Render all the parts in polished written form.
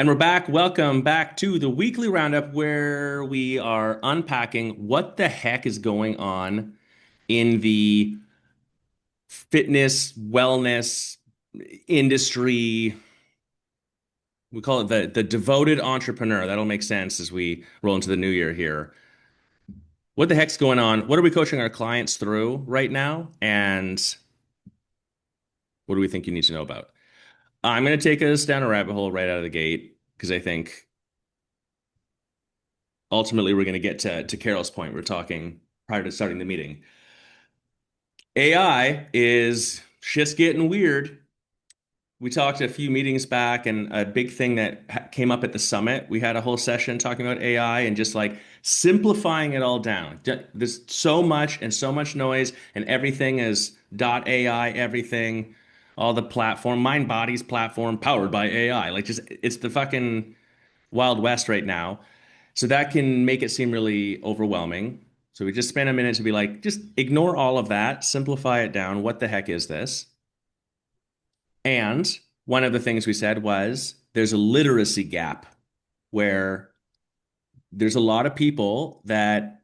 And we're back. Welcome back to the weekly roundup where we are unpacking what the heck is going on in the fitness, wellness industry. We call it the devoted entrepreneur. That'll make sense as we roll into the new year here. What the heck's going on? What are we coaching our clients through right now? And what do we think you need to know about? I'm going to take us down a rabbit hole right out of the gate because I think ultimately we're going to get to Carol's point. We're talking prior to starting the meeting. AI is shit's getting weird. We talked a few meetings back, and a big thing that came up at the summit, we had a whole session talking about AI and just like simplifying it all down. There's so much and so much noise, and everything is .ai, everything, all the platform, MindBody's platform powered by AI. Like just it's the fucking Wild West right now. So that can make it seem really overwhelming. So we just spent a minute to be like, just ignore all of that, simplify it down. What the heck is this? And one of the things we said was there's a literacy gap where there's a lot of people that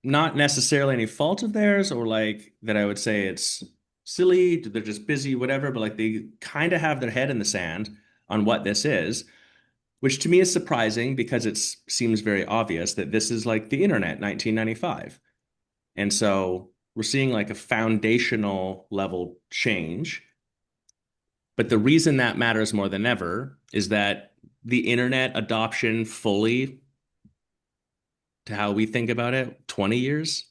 not necessarily any fault of theirs or like that I would say it's silly, they're just busy, whatever, but like they kind of have their head in the sand on what this is, which to me is surprising because it seems very obvious that this is like the internet 1995. And so we're seeing like a foundational level change. But the reason that matters more than ever is that the internet adoption fully to how we think about it, 20 years,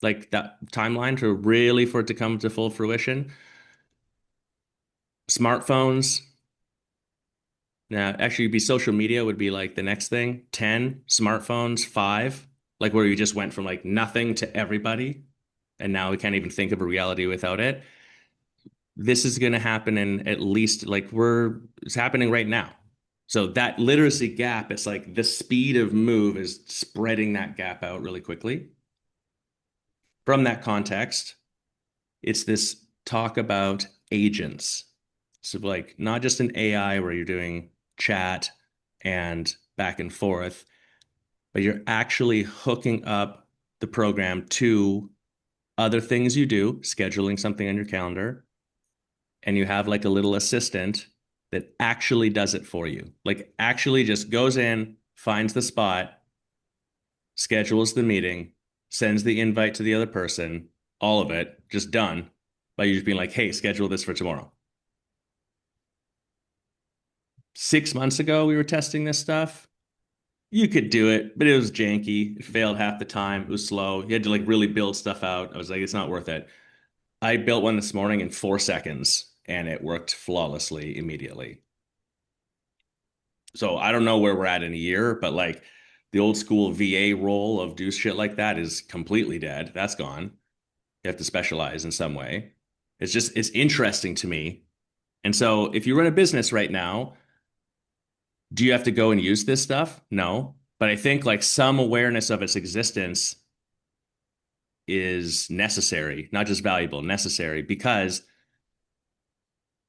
like that timeline to really for it to come to full fruition. Smartphones, now actually be social media would be like the next thing. 10, smartphones, 5, like where you just went from like nothing to everybody. And now we can't even think of a reality without it. This is going to happen in at least like it's happening right now. So that literacy gap, it's like the speed of move is spreading that gap out really quickly. From that context, it's this talk about agents. So like not just an AI where you're doing chat and back and forth, but you're actually hooking up the program to other things you do, scheduling something on your calendar, and you have like a little assistant that actually does it for you. Like actually just goes in, finds the spot, schedules the meeting, sends the invite to the other person, all of it just done by you just being like, hey, schedule this for tomorrow. 6 months ago, we were testing this stuff. You could do it, but it was janky. It failed half the time. It was slow. You had to like really build stuff out. I was like, it's not worth it. I built one this morning in 4 seconds and it worked flawlessly immediately. So I don't know where we're at in a year, but like the old school VA role of do shit like that is completely dead. That's gone. You have to specialize in some way. It's interesting to me. And so if you run a business right now, do you have to go and use this stuff? No. But I think like some awareness of its existence is necessary, not just valuable, necessary because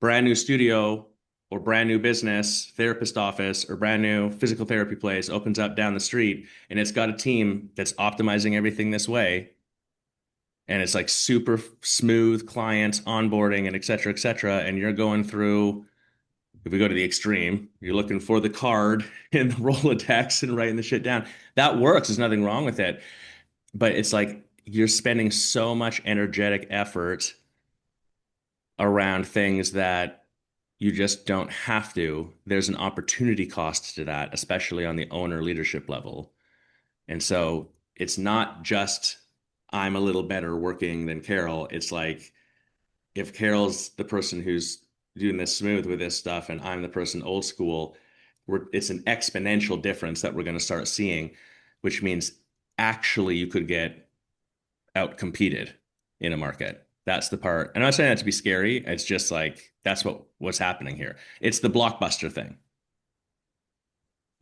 brand new studio or brand new business, therapist office, or brand new physical therapy place opens up down the street and it's got a team that's optimizing everything this way. And it's like super smooth client onboarding and et cetera, et cetera. And you're going through, if we go to the extreme, you're looking for the card in the Rolodex and writing the shit down. That works. There's nothing wrong with it. But it's like you're spending so much energetic effort around things that you just don't have to. There's an opportunity cost to that, especially on the owner leadership level. And so it's not just I'm a little better working than Carol. It's like if Carol's the person who's doing this smooth with this stuff and I'm the person old school, it's an exponential difference that we're going to start seeing, which means actually you could get out competed in a market. That's the part. I'm not saying that to be scary. It's just like that's what's happening here. It's the blockbuster thing.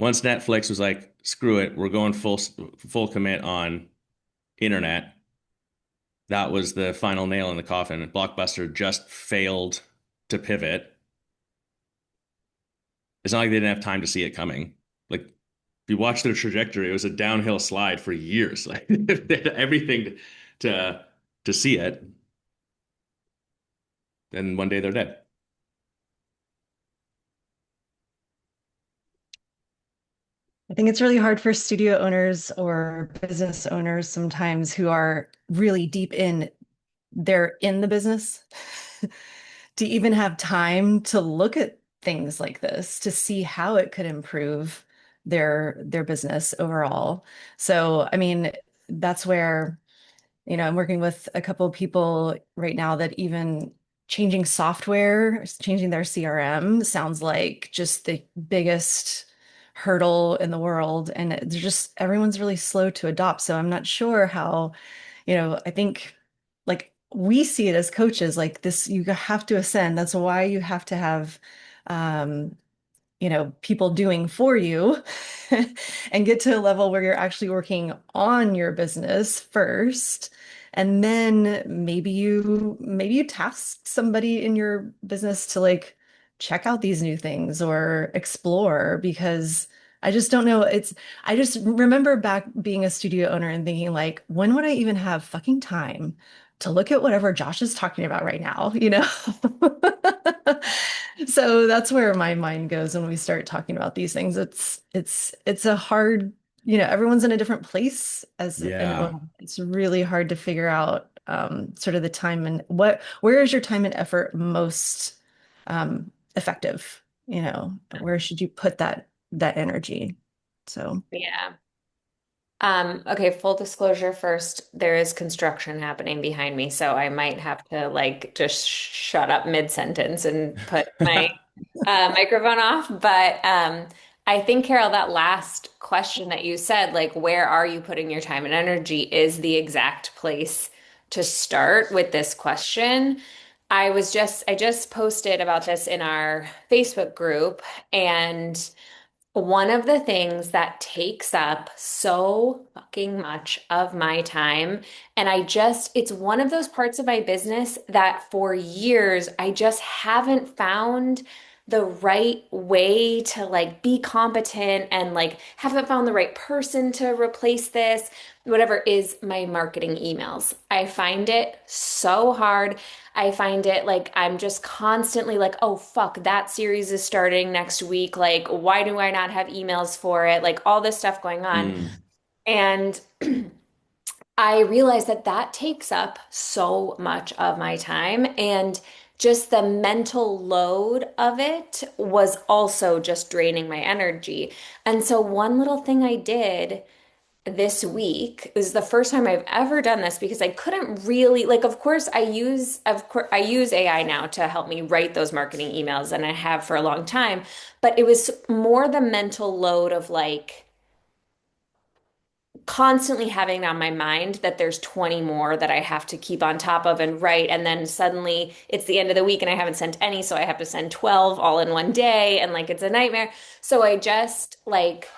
Once Netflix was like, screw it, we're going full commit on internet. That was the final nail in the coffin. Blockbuster just failed to pivot. It's not like they didn't have time to see it coming. Like if you watch their trajectory, it was a downhill slide for years. Like they had everything to to see it, and one day they're dead. I think it's really hard for studio owners or business owners sometimes who are really deep in, they're in the business to even have time to look at things like this to see how it could improve their business overall. So, I mean, that's where I'm working with a couple of people right now that even changing software, changing their CRM sounds like just the biggest hurdle in the world. And it's just everyone's really slow to adopt. So I'm not sure how, I think like we see it as coaches, like this, you have to ascend. That's why you have to have um, people doing for you and get to a level where you're actually working on your business first. And then maybe you task somebody in your business to like check out these new things or explore because I just don't know. I just remember back being a studio owner and thinking like, when would I even have fucking time to look at whatever Josh is talking about right now, you know? So that's where my mind goes when we start talking about these things. It's a hard, everyone's in a different place as an Yeah. owner. It's really hard to figure out sort of the time and where is your time and effort most effective? Where should you put that energy? So Yeah. Okay, full disclosure first, there is construction happening behind me, so I might have to like just shut up mid-sentence and put my microphone off. But I think, Carol, that last question that you said, like, where are you putting your time and energy, is the exact place to start with this question. I just posted about this in our Facebook group, and one of the things that takes up so fucking much of my time, and it's one of those parts of my business that for years I just haven't found the right way to like be competent and like haven't found the right person to replace this, whatever, is my marketing emails. I find it so hard. I find it like I'm just constantly like, oh, fuck, that series is starting next week. Like, why do I not have emails for it? Like, all this stuff going on. Mm. And I realized that that takes up so much of my time. And just the mental load of it was also just draining my energy. And so, one little thing I did this week is the first time I've ever done this because I couldn't really like, of course I use AI now to help me write those marketing emails, and I have for a long time, but it was more the mental load of like constantly having on my mind that there's 20 more that I have to keep on top of and write, and then suddenly it's the end of the week and I haven't sent any, so I have to send 12 all in one day, and like it's a nightmare. So I just like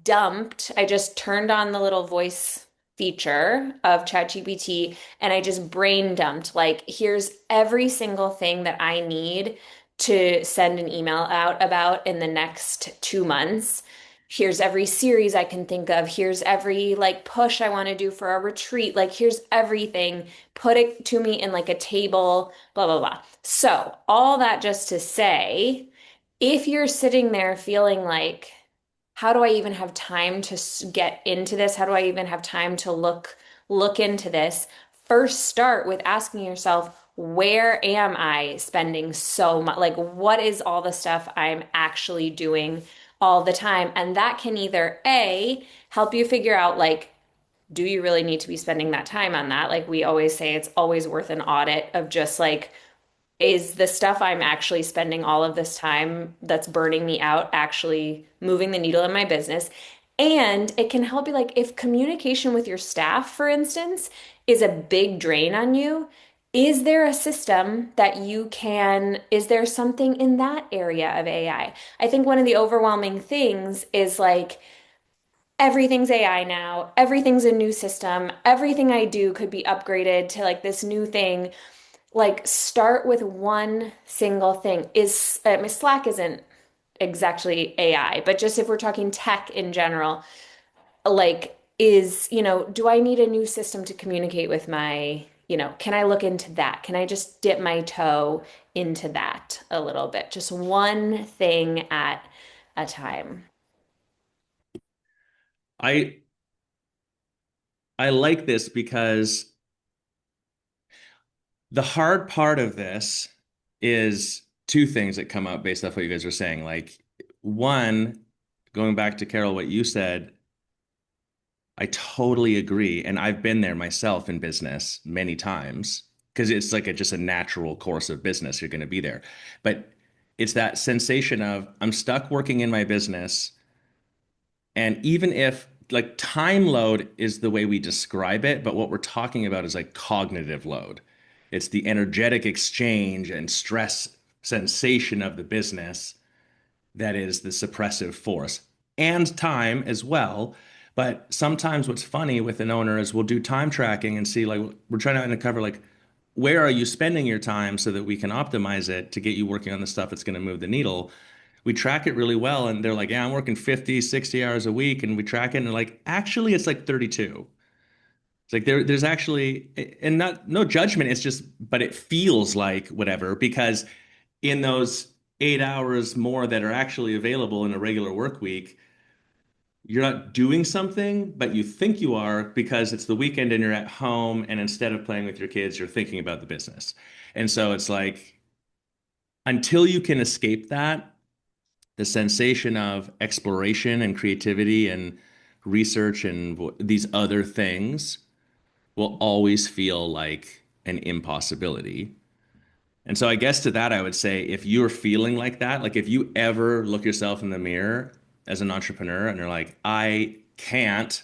I just turned on the little voice feature of ChatGPT and I just brain dumped like, here's every single thing that I need to send an email out about in the next 2 months. Here's every series I can think of. Here's every like push I want to do for a retreat. Like, here's everything. Put it to me in like a table, blah, blah, blah. So, all that just to say, if you're sitting there feeling like, how do I even have time to get into this? How do I even have time to look into this? First, start with asking yourself, where am I spending so much? Like, what is all the stuff I'm actually doing all the time? And that can either A, help you figure out like, do you really need to be spending that time on that? Like we always say, it's always worth an audit of just like, is the stuff I'm actually spending all of this time that's burning me out actually moving the needle in my business? And it can help you, like, if communication with your staff, for instance, is a big drain on you, is there a system that is there something in that area of AI? I think one of the overwhelming things is like, everything's AI now, everything's a new system, everything I do could be upgraded to like this new thing. Like, start with one single thing. Slack isn't exactly AI, but just if we're talking tech in general, like do I need a new system to communicate with can I look into that? Can I just dip my toe into that a little bit? Just one thing at a time. I I like this because the hard part of this is two things that come up based off what you guys are saying. Like, one, going back to Carol, what you said, I totally agree. And I've been there myself in business many times because it's like just a natural course of business. You're going to be there. But it's that sensation of I'm stuck working in my business. And even if like time load is the way we describe it, but what we're talking about is like cognitive load. It's the energetic exchange and stress sensation of the business that is the suppressive force and time as well. But sometimes what's funny with an owner is we'll do time tracking and see like we're trying to uncover like where are you spending your time so that we can optimize it to get you working on the stuff that's going to move the needle. We track it really well and they're like, yeah, I'm working 50, 60 hours a week. And we track it and like, actually, it's like 32. It's like there's actually, and not no judgment. It's just, but it feels like whatever because in those 8 hours more that are actually available in a regular work week, you're not doing something, but you think you are because it's the weekend and you're at home, and instead of playing with your kids, you're thinking about the business. And so it's like until you can escape that, the sensation of exploration and creativity and research and these other things will always feel like an impossibility. And so I guess to that, I would say if you're feeling like that, like if you ever look yourself in the mirror as an entrepreneur and you're like, I can't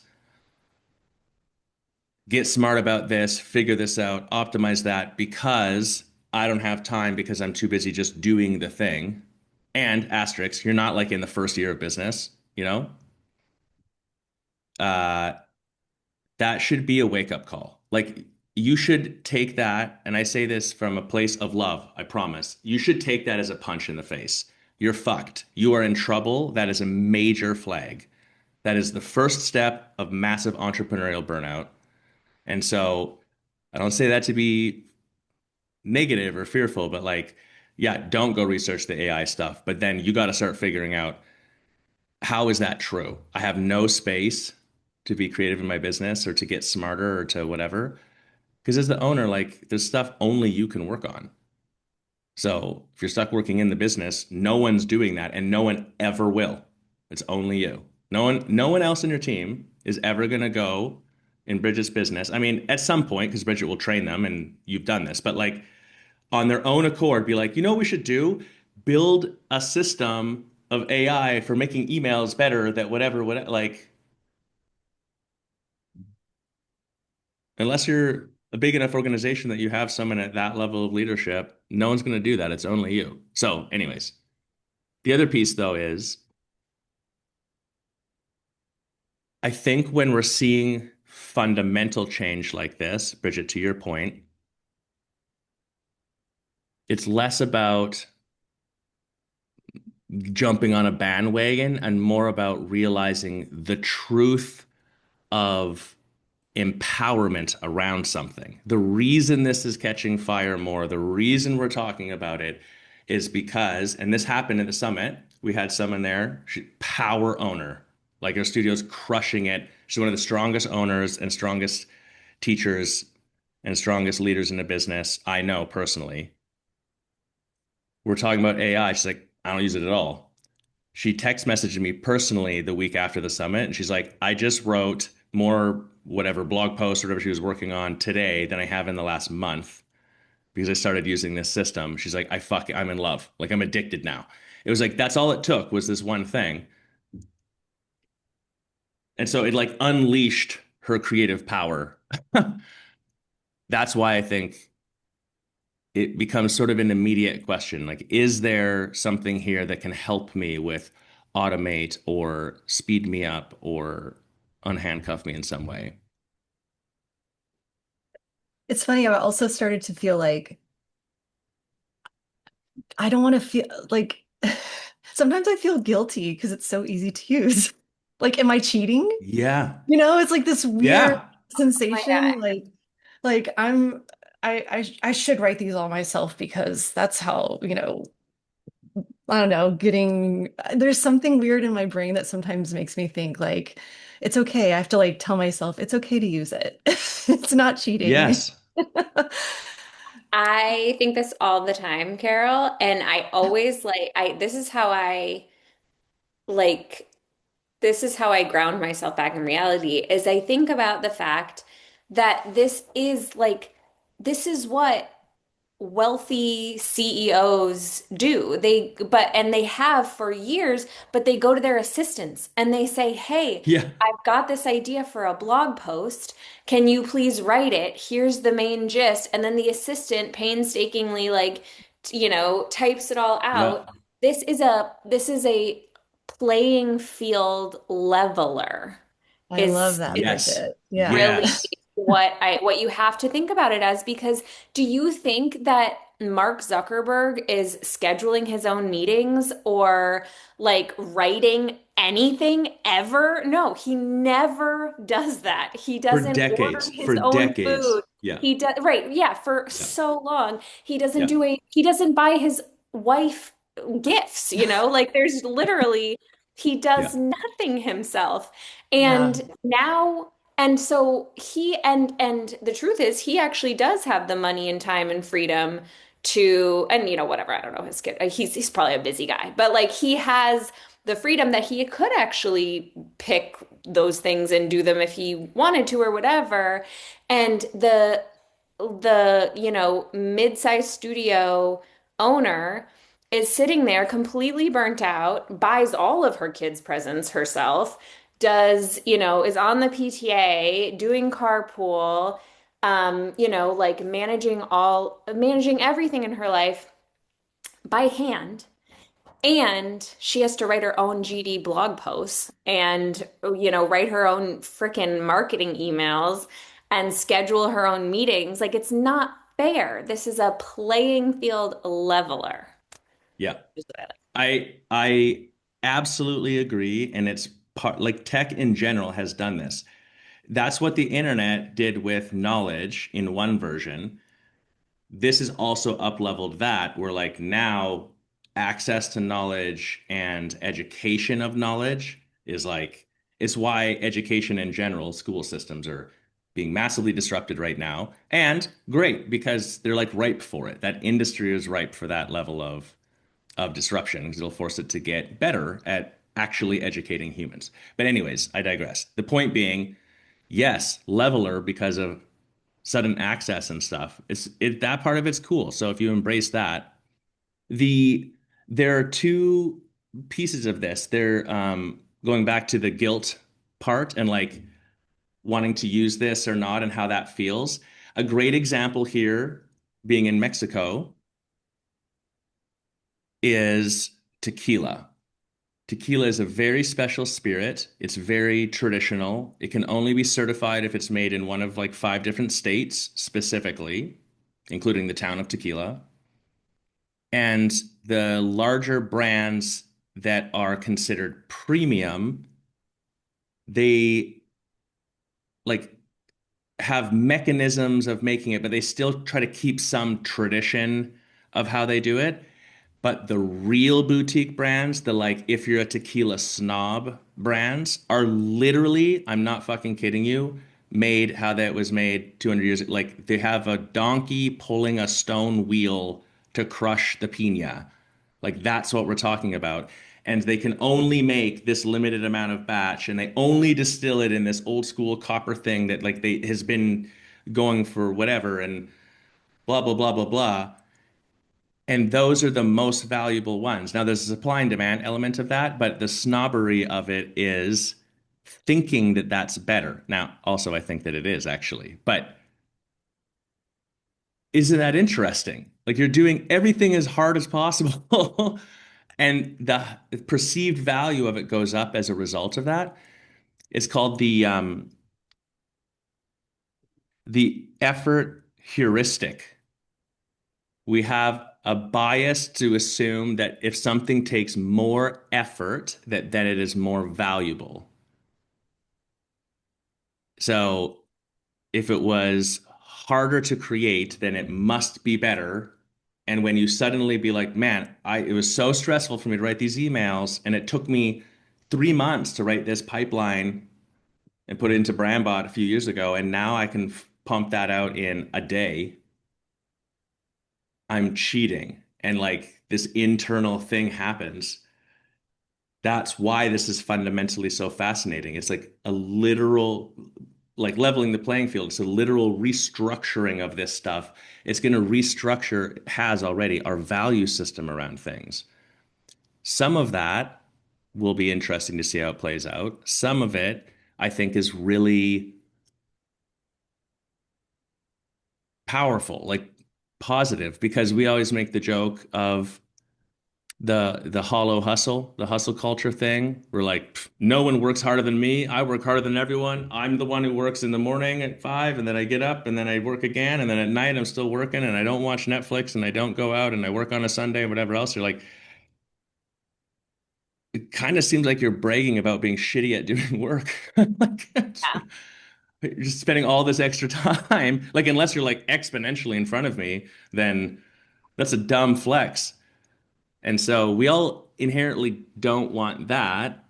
get smart about this, figure this out, optimize that because I don't have time because I'm too busy just doing the thing. And asterisk, you're not like in the first year of business, you know? Uh, that should be a wake up call. Like you should take that, and I say this from a place of love, I promise. You should take that as a punch in the face. You're fucked. You are in trouble. That is a major flag. That is the first step of massive entrepreneurial burnout. And so I don't say that to be negative or fearful, but like, yeah, don't go research the AI stuff. But then you got to start figuring out how is that true? I have no space to be creative in my business or to get smarter or to whatever. Because as the owner, like there's stuff only you can work on. So if you're stuck working in the business, no one's doing that and no one ever will. It's only you. No one else in your team is ever going to go in Bridget's business. I mean, at some point, because Bridget will train them and you've done this, but like on their own accord, be like, you know what we should do? Build a system of AI for making emails better that whatever, like unless you're a big enough organization that you have someone at that level of leadership, no one's going to do that. It's only you. So, anyways, the other piece though is I think when we're seeing fundamental change like this, Bridget, to your point, it's less about jumping on a bandwagon and more about realizing the truth of empowerment around something. The reason this is catching fire more, the reason we're talking about it is because, and this happened at the summit, we had someone there, power owner, like her studio's crushing it. She's one of the strongest owners and strongest teachers and strongest leaders in the business I know personally. We're talking about AI. She's like, I don't use it at all. She text messaged me personally the week after the summit, and she's like, I just wrote more whatever blog post or whatever she was working on today than I have in the last month because I started using this system. She's like, I'm in love. Like I'm addicted now. It was like that's all it took was this one thing. And so it like unleashed her creative power. That's why I think it becomes sort of an immediate question. Like, is there something here that can help me with automate or speed me up or unhandcuff me in some way? It's funny, I also started to feel like I don't want to feel like sometimes I feel guilty because it's so easy to use. Like, am I cheating? Yeah. It's like this weird Yeah. My God. sensation. Like I should write these all myself because that's how, I don't know, there's something weird in my brain that sometimes makes me think like it's okay. I have to like tell myself it's okay to use it. It's not cheating. Yes. I think this all the time, Carol, and I always this is how like this is how I ground myself back in reality is I think about the fact that this is what wealthy CEOs do. And they have for years, but they go to their assistants and they say, "Hey, Yeah. I've got this idea for a blog post. Can you please write it? Here's the main gist." And then the assistant painstakingly types it all Yeah. out. This is a playing field leveler. I love Is that, Yes. Bridget. Yeah. really Yes. what you have to think about it as because do you think that Mark Zuckerberg is scheduling his own meetings or like writing anything ever? No, he never does that. He For doesn't order decades. his For own decades. food. Yeah. He does right, yeah, for Yeah. so long. Yeah. He doesn't buy his wife gifts, like there's literally he Yeah. does nothing himself. Yeah. And now and so and the truth is he actually does have the money and time and freedom to and whatever, I don't know his kid. He's probably a busy guy, but like he has the freedom that he could actually pick those things and do them if he wanted to or whatever. And the mid-sized studio owner is sitting there completely burnt out, buys all of her kids' presents herself, is on the PTA, doing carpool, like managing everything in her life by hand. And she has to write her own GD blog posts and, write her own freaking marketing emails and schedule her own meetings. Like, it's not fair. This is a playing field leveler. Yeah. Is what I like. I absolutely agree. And it's part like tech in general has done this. That's what the internet did with knowledge in one version. This is also up leveled that where like now access to knowledge and education of knowledge is like it's why education in general, school systems are being massively disrupted right now. And great because they're like ripe for it. That industry is ripe for that level of disruption because it'll force it to get better at actually educating humans. But anyways, I digress. The point being, yes, leveler because of sudden access and stuff. That part of it's cool. So if you embrace that, the there are two pieces of this. They're going back to the guilt part and like wanting to use this or not and how that feels. A great example here, being in Mexico, is tequila. Tequila is a very special spirit. It's very traditional. It can only be certified if it's made in one of like five different states specifically, including the town of Tequila. And the larger brands that are considered premium, they like have mechanisms of making it, but they still try to keep some tradition of how they do it. But the real boutique brands, the like, if you're a tequila snob brands, are literally, I'm not fucking kidding you, made how that was made 200 years. Like they have a donkey pulling a stone wheel to crush the piña. Like that's what we're talking about. And they can only make this limited amount of batch, and they only distill it in this old school copper thing that like they has been going for whatever, and blah blah blah blah blah. And those are the most valuable ones. Now, there's a supply and demand element of that, but the snobbery of it is thinking that that's better. Now, also, I think that it is actually, but isn't that interesting? Like you're doing everything as hard as possible, and the perceived value of it goes up as a result of that. It's called the effort heuristic, we have a bias to assume that if something takes more effort, that then it is more valuable. So if it was harder to create, then it must be better. And when you suddenly be like, man, it was so stressful for me to write these emails, and it took me 3 months to write this pipeline and put it into Brandbot a few years ago, and now I can pump that out in a day. I'm cheating. And like this internal thing happens. That's why this is fundamentally so fascinating. It's like a literal, like leveling the playing field. It's a literal restructuring of this stuff. It's going to restructure, has already, our value system around things. Some of that will be interesting to see how it plays out. Some of it, I think, is really powerful, like positive, because we always make the joke of the hollow hustle, the hustle culture thing. We're like, no one works harder than me. I work harder than everyone. I'm the one who works in the morning at 5, and then I get up and then I work again, and then at night I'm still working, and I don't watch Netflix, and I don't go out, and I work on a Sunday and whatever else. You're like, it kind of seems like you're bragging about being shitty at doing work. Like, Yeah. you're just spending all this extra time. Like, unless you're like exponentially in front of me, then that's a dumb flex. And so we all inherently don't want that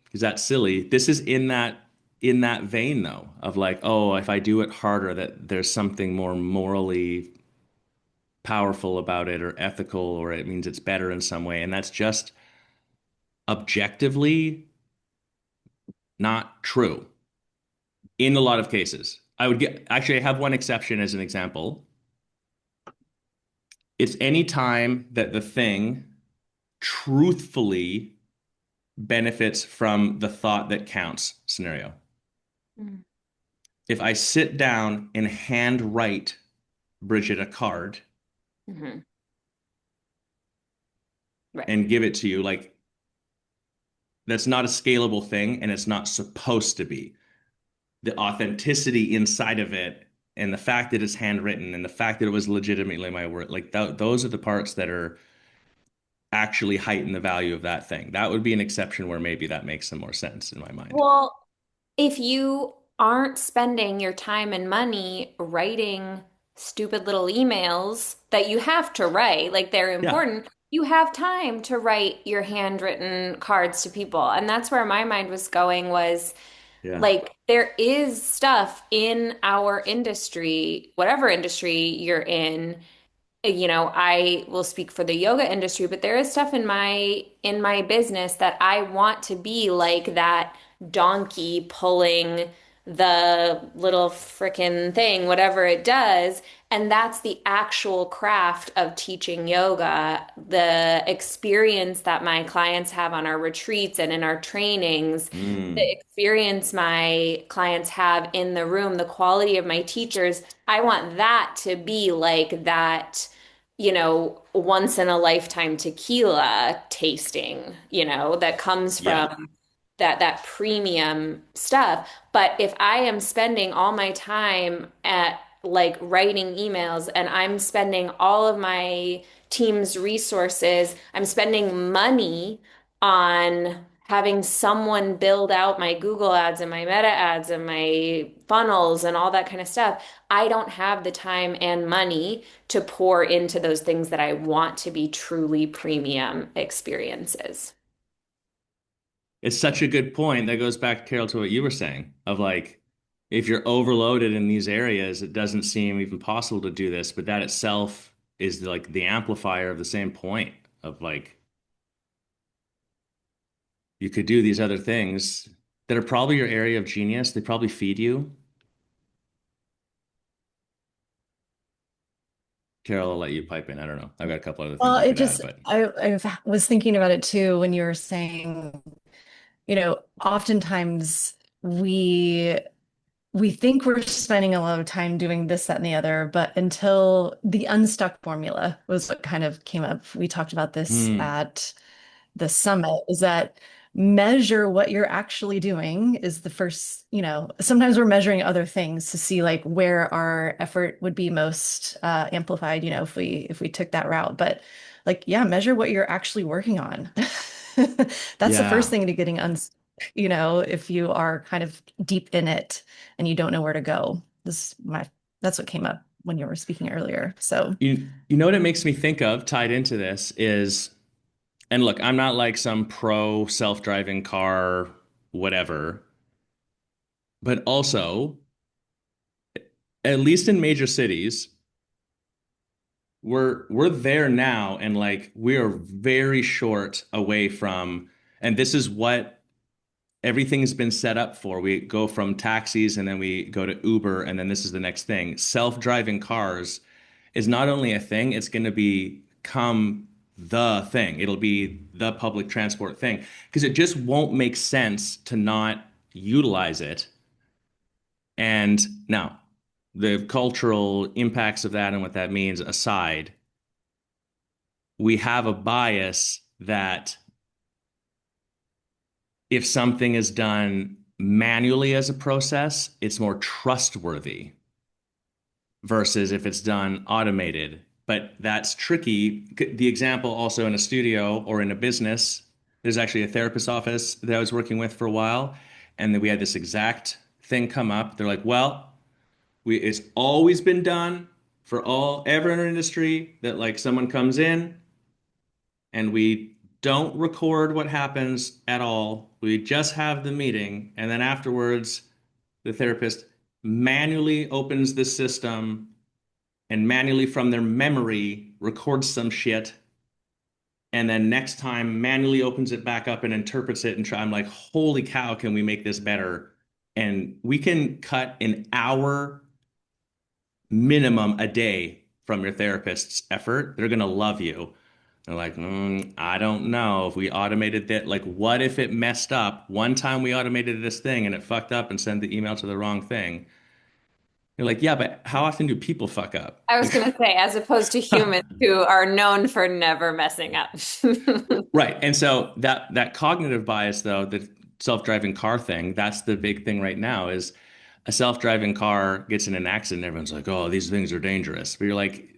because that's silly. This is in that vein though, of like, oh, if I do it harder, that there's something more morally powerful about it or ethical, or it means it's better in some way. And that's just objectively not true in a lot of cases. I would get actually I have one exception as an example. It's any time that the thing truthfully benefits from the thought that counts scenario. Mm. If I sit down and hand write Bridget a card Mhm. Right. and give it to you, like that's not a scalable thing and it's not supposed to be. The authenticity inside of it and the fact that it's handwritten and the fact that it was legitimately my work, like those are the parts that are actually heighten the value of that thing. That would be an exception where maybe that makes some more sense in my mind. Well, if you aren't spending your time and money writing stupid little emails that you have to write, like they're Yeah. important, you have time to write your handwritten cards to people. And that's where my mind was going was Yeah. like there is stuff in our industry, whatever industry you're in, I will speak for the yoga industry, but there is stuff in my business that I want to be like that donkey pulling the little frickin' thing, whatever it does. And that's the actual craft of teaching yoga, the experience that my clients have on our retreats and in our trainings, the Mm. experience my clients have in the room, the quality of my teachers. I want that to be like that, once in a lifetime tequila tasting, that comes Yeah. from that premium stuff. But if I am spending all my time at like writing emails and I'm spending all of my team's resources, I'm spending money on having someone build out my Google ads and my meta ads and my funnels and all that kind of stuff. I don't have the time and money to pour into those things that I want to be truly premium experiences. It's such a good point. That goes back, Carol, to what you were saying of like, if you're overloaded in these areas, it doesn't seem even possible to do this, but that itself is like the amplifier of the same point of like, you could do these other things that are probably your area of genius. They probably feed you. Carol, I'll let you pipe in. I don't know. I've got a couple other Well, things I it could add, just, but I was thinking about it too when you were saying, oftentimes we think we're spending a lot of time doing this, that, and the other, but until the unstuck formula was what kind of came up. We talked about this hmm, at the summit, is that measure what you're actually doing is the first, sometimes we're measuring other things to see like where our effort would be most amplified, if we took that route. But like, yeah, measure what you're actually working on. That's the first Yeah. thing to getting if you are kind of deep in it and you don't know where to go. That's what came up when you were speaking earlier. So, You know what it makes me think of tied into this is, and look, I'm not like some pro self-driving car, whatever, but also, at least in major cities, we're there now, and like we are very short away from, and this is what everything's been set up for. We go from taxis and then we go to Uber, and then this is the next thing. Self-driving cars is not only a thing, it's going to become the thing. It'll be the public transport thing because it just won't make sense to not utilize it. And now, the cultural impacts of that and what that means aside, we have a bias that if something is done manually as a process, it's more trustworthy versus if it's done automated. But that's tricky. The example also in a studio or in a business, there's actually a therapist's office that I was working with for a while, and then we had this exact thing come up. They're like, well, it's always been done for all ever in our industry that like someone comes in and we don't record what happens at all. We just have the meeting, and then afterwards, the therapist manually opens the system and manually from their memory records some shit, and then next time manually opens it back up and interprets it and try. I'm like, holy cow, can we make this better? And we can cut an hour minimum a day from your therapist's effort. They're gonna love you. They're like, I don't know if we automated that. Like, what if it messed up? One time we automated this thing and it fucked up and sent the email to the wrong thing. You're like, yeah, but how often do people fuck up? I was Like, going to say, as opposed to humans who are known for never messing up. right. And so that cognitive bias, though, the self-driving car thing, that's the big thing right now is a self-driving car gets in an accident, everyone's like, oh, these things are dangerous. But you're like,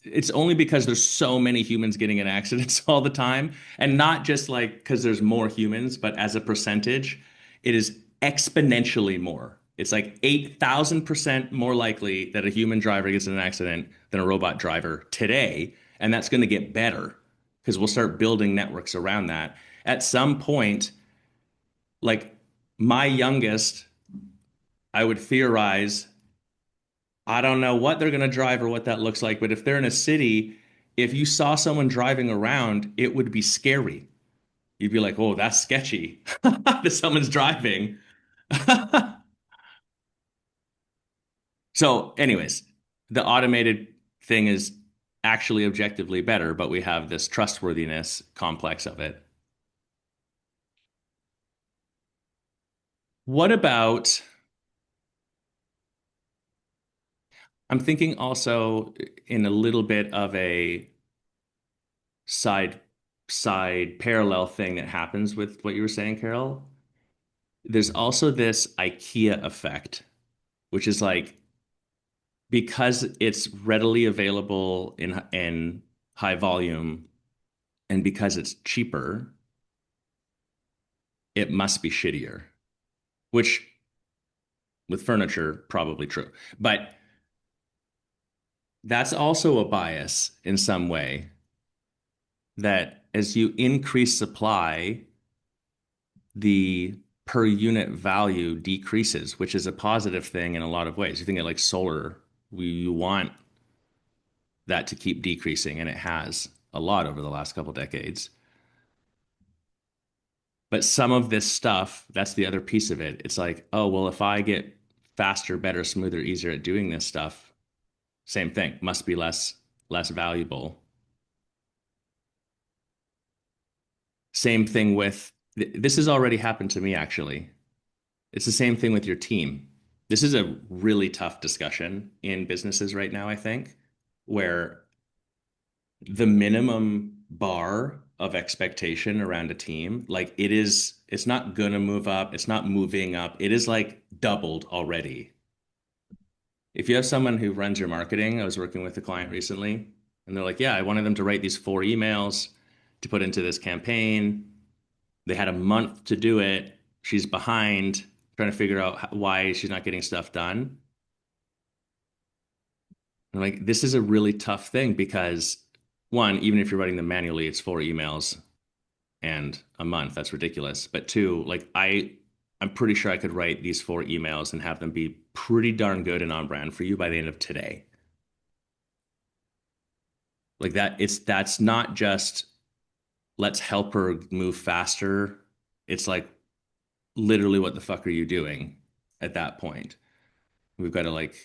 it's only because there's so many humans getting in accidents all the time, and not just like because there's more humans, but as a percentage, it is exponentially more. It's like 8,000% more likely that a human driver gets in an accident than a robot driver today, and that's going to get better because we'll start building networks around that. At some point, like my youngest, I would theorize, I don't know what they're going to drive or what that looks like, but if they're in a city, if you saw someone driving around, it would be scary. You'd be like, oh, that's sketchy that someone's driving. So, anyways, the automated thing is actually objectively better, but we have this trustworthiness complex of it. What about, I'm thinking also in a little bit of a side parallel thing that happens with what you were saying, Carol. There's also this IKEA effect, which is like because it's readily available in high volume and because it's cheaper, it must be shittier, which with furniture probably true. But that's also a bias in some way that as you increase supply, the per unit value decreases, which is a positive thing in a lot of ways. You think of like solar, we want that to keep decreasing, and it has a lot over the last couple decades. But some of this stuff, that's the other piece of it. It's like, oh, well, if I get faster, better, smoother, easier at doing this stuff, same thing, must be less valuable. Same thing with this has already happened to me actually. It's the same thing with your team. This is a really tough discussion in businesses right now, I think, where the minimum bar of expectation around a team. Like it's not gonna move up, it's not moving up. It is like doubled already. If you have someone who runs your marketing, I was working with a client recently, and they're like, yeah, I wanted them to write these 4 emails to put into this campaign. They had a month to do it. She's behind, trying to figure out why she's not getting stuff done. And like, this is a really tough thing because one, even if you're writing them manually, it's 4 emails and a month. That's ridiculous. But two, like I'm pretty sure I could write these 4 emails and have them be pretty darn good and on brand for you by the end of today. Like that's not just let's help her move faster. It's like literally what the fuck are you doing at that point? We've got to like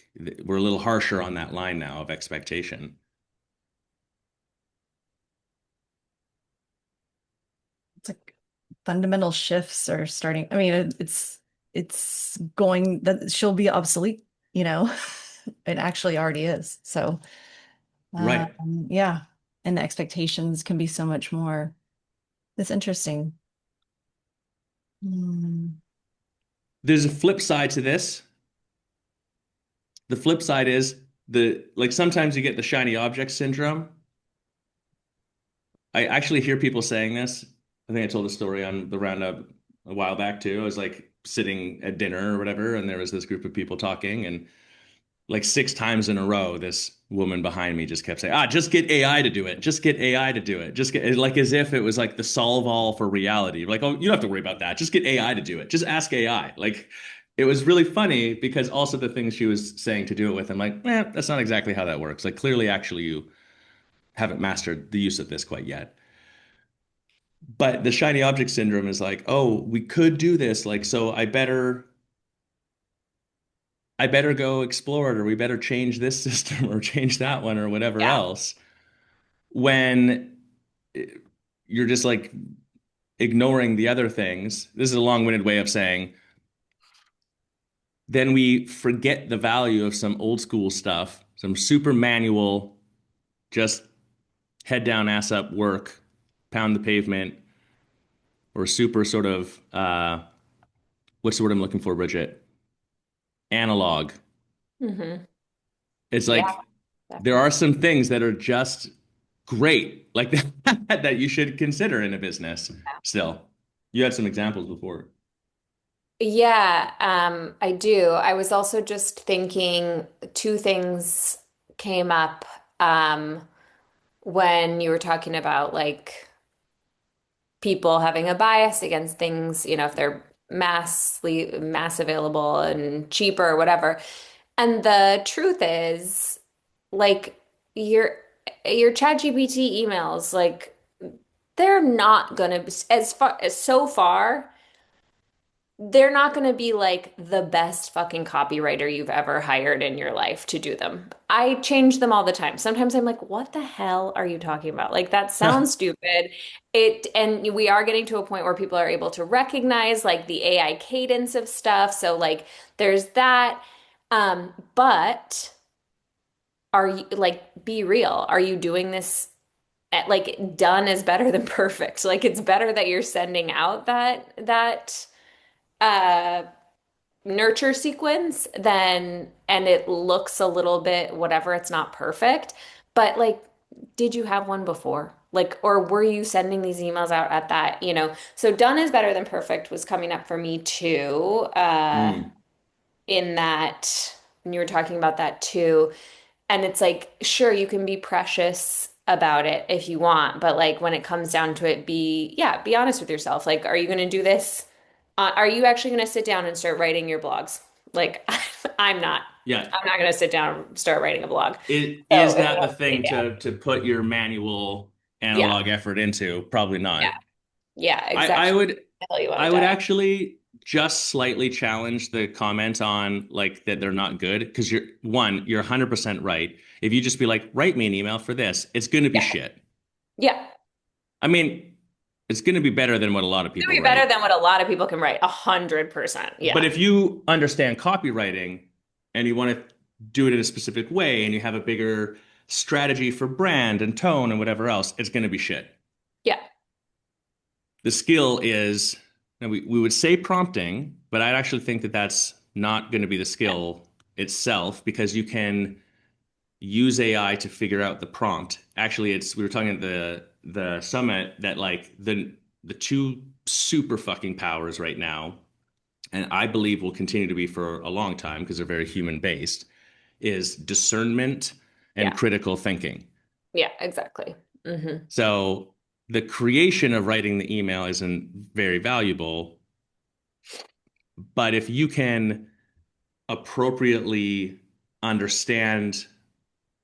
we're a little harsher on that line now of expectation. It's like fundamental shifts are starting. I mean, it's going that she'll be obsolete, you know. It actually already is. So, Right. yeah, and the expectations can be so much more. It's interesting. Hmm. There's a flip side to this. The flip side is the like sometimes you get the shiny object syndrome. I actually hear people saying this. I think I told a story on the roundup a while back too. I was like sitting at dinner or whatever, and there was this group of people talking, and like 6 times in a row, this woman behind me just kept saying, just get AI to do it. Just get AI to do it. Just get like as if it was like the solve all for reality. Like, oh, you don't have to worry about that. Just get AI to do it. Just ask AI. Like it was really funny because also the things she was saying to do it with, I'm like, that's not exactly how that works. Like clearly, actually, you haven't mastered the use of this quite yet. But the shiny object syndrome is like, oh, we could do this. Like, so I better go explore it, or we better change this system or change that one or whatever Yeah. else. When you're just like ignoring the other things, this is a long-winded way of saying, then we forget the value of some old school stuff, some super manual, just head down, ass up work, pound the pavement, or super sort of what's the word I'm looking for, Bridget? Analog. Hmm. It's Yeah, like there definitely. are some things that are just great, like that, that you should consider in a business still. You had some examples before. Yeah, I do. I was also just thinking two things came up when you were talking about like people having a bias against things, if they're mass available and cheaper or whatever. And the truth is, like your your ChatGPT emails, like they're not gonna as far as so far. They're not going to be like the best fucking copywriter you've ever hired in your life to do them. I change them all the time. Sometimes I'm like, what the hell are you talking about? Like that sounds stupid. And we are getting to a point where people are able to recognize like the AI cadence of stuff. So like there's that. But are you like be real? Are you doing this at like done is better than perfect? Like it's better that you're sending out that uh nurture sequence, then and it looks a little bit whatever, it's not perfect. But like, did you have one before? Like, or were you sending these emails out at that? So done is better than perfect was coming up for me too, Mm. in that when you were talking about that too. And it's like, sure, you can be precious about it if you want, but like when it comes down to it, be honest with yourself. Like, are you going to do this? Are you actually going to sit down and start writing your blogs? Like, I'm not. Yeah. I'm not going to sit down and start writing a blog. Is So if you that the don't say thing that, to put your manual yeah, analog effort into? Probably yeah, not. yeah, I, I exactly. would The hell you want to I would die? actually just slightly challenge the comment on like that they're not good because you're 100% right. If you just be like, write me an email for this, it's going to be Yeah, shit. yeah. I mean, it's going to be better than what a lot of It's people gonna be better write. than what a lot of people can write. 100%. But Yeah, if you understand copywriting and you want to do it in a specific way and you have a bigger strategy for brand and tone and whatever else, it's going to be shit. yeah. The skill is, and we would say prompting, but I actually think that that's not going to be the Yeah. skill itself because you can use AI to figure out the prompt. Actually, we were talking at the summit that like the two super fucking powers right now, and I believe will continue to be for a long time because they're very human based, is discernment and Yeah. critical thinking. Yeah, exactly. Hmm. So the creation of writing the email isn't very valuable, but if you can appropriately understand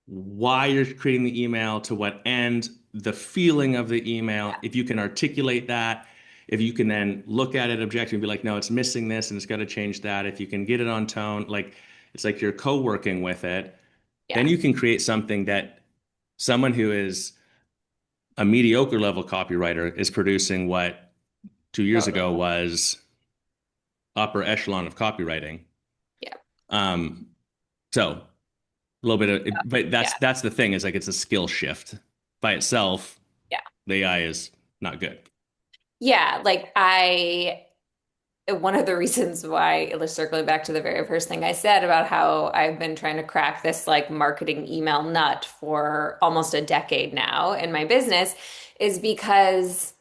why you're creating the email, to what end, the feeling of the email, Yeah. if you can articulate that, if you can then look at it objectively and be like, no, it's missing this and it's got to change that. If you can get it on tone, like it's like you're co-working with it, then Yeah. you can create something that someone who is a mediocre level copywriter is producing what 2 years ago Totally. was upper echelon of copywriting. Yeah. Um, so a little bit of, but Yeah. that's the thing is like it's a skill shift by itself. Yeah. The AI is not good. Yeah. One of the reasons why, let's circling back to the very first thing I said about how I've been trying to crack this like marketing email nut for almost a decade now in my business is because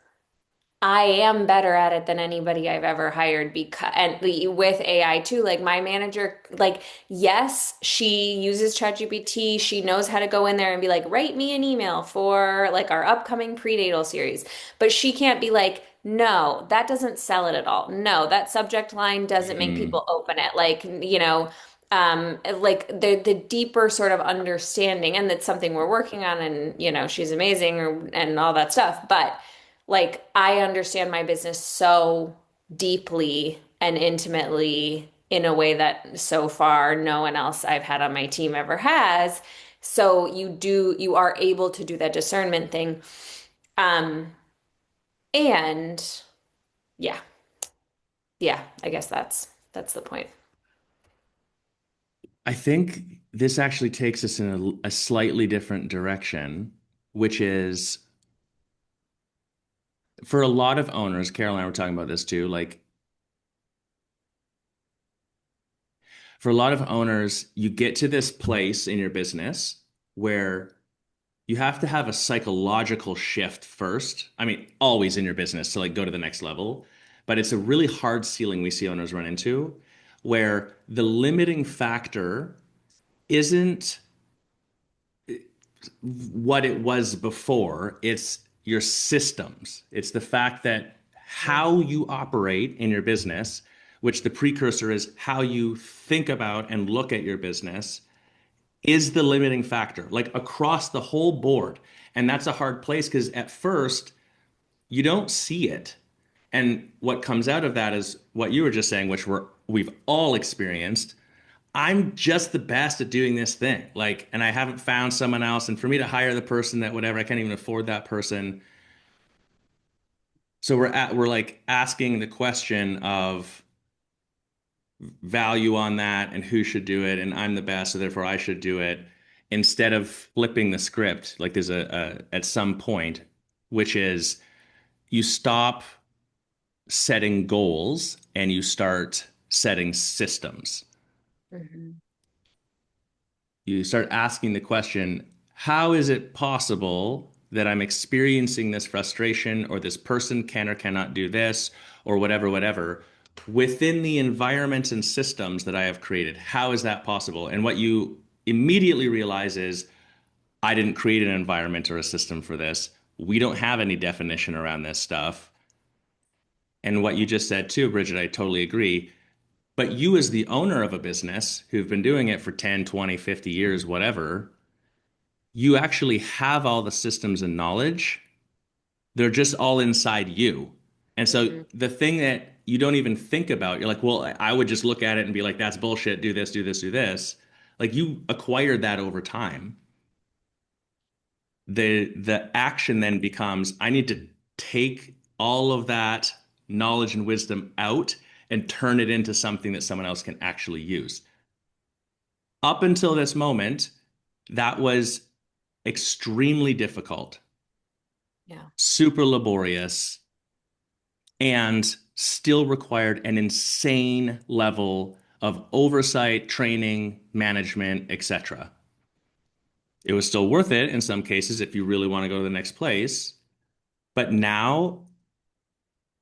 I am better at it than anybody I've ever hired because and with AI too, like my manager, like yes, she uses ChatGPT. She knows how to go in there and be like, write me an email for like our upcoming prenatal series. But she can't be like, no, that doesn't sell it at all. No, that subject line doesn't make Mm. people open it. Like, like the deeper sort of understanding, and that's something we're working on, and she's amazing and all that stuff. But like I understand my business so deeply and intimately in a way that so far no one else I've had on my team ever has. So you are able to do that discernment thing. Um, and yeah, yeah, I guess that's the point. I think this actually takes us in a slightly different direction, which is for a lot of owners, Carol and I were talking about this too, like for a lot of owners, you get to this place in your business where you have to have a psychological shift first. I mean, always in your business to like go to the next level, but it's a really hard ceiling we see owners run into where the limiting factor isn't what it was before. It's your systems. It's the fact that how you operate in your business, which the precursor is how you think about and look at your business, is the limiting factor, like across the whole board. And that's a hard place because at first you don't see it. And what comes out of that is what you were just saying, which we've all experienced. I'm just the best at doing this thing. Like, and I haven't found someone else. And for me to hire the person that whatever, I can't even afford that person. So we're like asking the question of value on that and who should do it. And I'm the best, so therefore I should do it. Instead of flipping the script, like there's at some point, which is you stop setting goals and you start setting systems. Mhm. You start asking the question, how is it possible that I'm experiencing this frustration or this person can or cannot do this or whatever, whatever, within the environments and systems that I have created? How is that possible? And what you immediately realize is I didn't create an environment or a system for this. We don't have any definition around this stuff. And what you just said too, Bridget, I totally agree. But you, as the owner of a business who've been doing it for 10, 20, 50 years, whatever, you actually have all the systems and knowledge. They're just all inside you. And so Mhm. the thing that you don't even think about, you're like, well, I would just look at it and be like, that's bullshit. Do this, do this, do this. Like you acquired that over time. The action then becomes, I need to take all of that knowledge and wisdom out and turn it into something that someone else can actually use. Up until this moment, that was extremely difficult, Yeah. super laborious. and still required an insane level of oversight, training, management, etc. It was still worth it in some cases if you really want to go to the next place. But now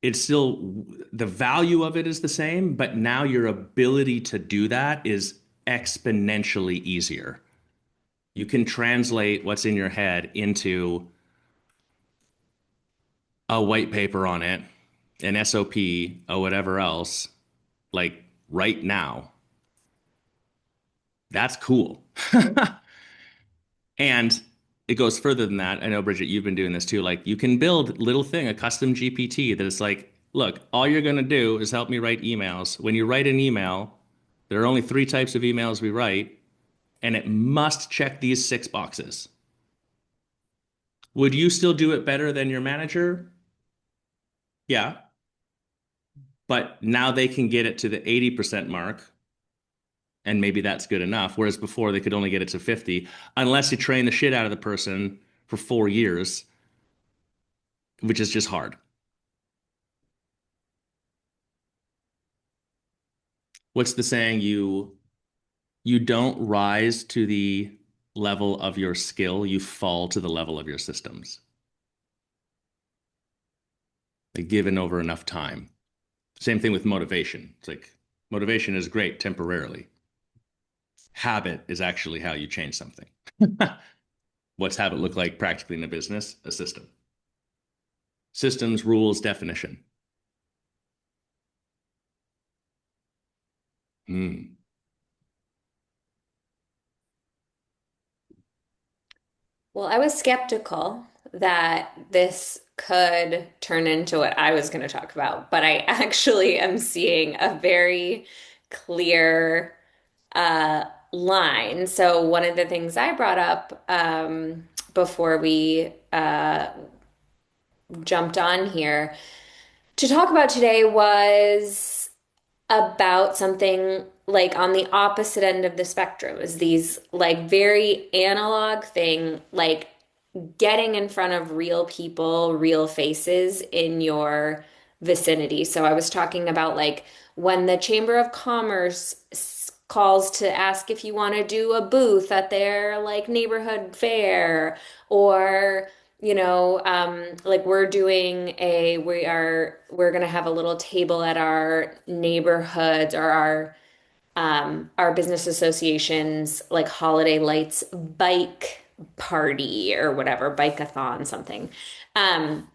it's still the value of it is the same, but now your ability to do that is exponentially easier. You can translate what's in your head into a white paper on it, an SOP, or whatever else, like right now. That's cool. And it goes further than that. I know, Bridget, you've been doing this too. Like you can build little thing, a custom GPT that is like, look, all you're going to do is help me write emails. When you write an email, there are only three types of emails we write, and it must check these six boxes. Would you still do it better than your manager? Yeah. But now they can get it to the 80% mark, and maybe that's good enough. Whereas before they could only get it to 50, unless you train the shit out of the person for 4 years, which is just hard. What's the saying? You don't rise to the level of your skill, you fall to the level of your systems. Like given over enough time. Same thing with motivation. It's like motivation is great temporarily. Habit is actually how you change something. What's habit look like practically in a business? A system. Systems, rules, definition. Hmm. Well, I was skeptical that this could turn into what I was going to talk about, but I actually am seeing a very clear line. So, one of the things I brought up before we jumped on here to talk about today was about something like on the opposite end of the spectrum is these like very analog thing, like getting in front of real people, real faces in your vicinity. So I was talking about like when the Chamber of Commerce calls to ask if you want to do a booth at their like neighborhood fair or like we're gonna have a little table at our neighborhoods or our business association's like holiday lights bike party or whatever, bike-a-thon, something. Um,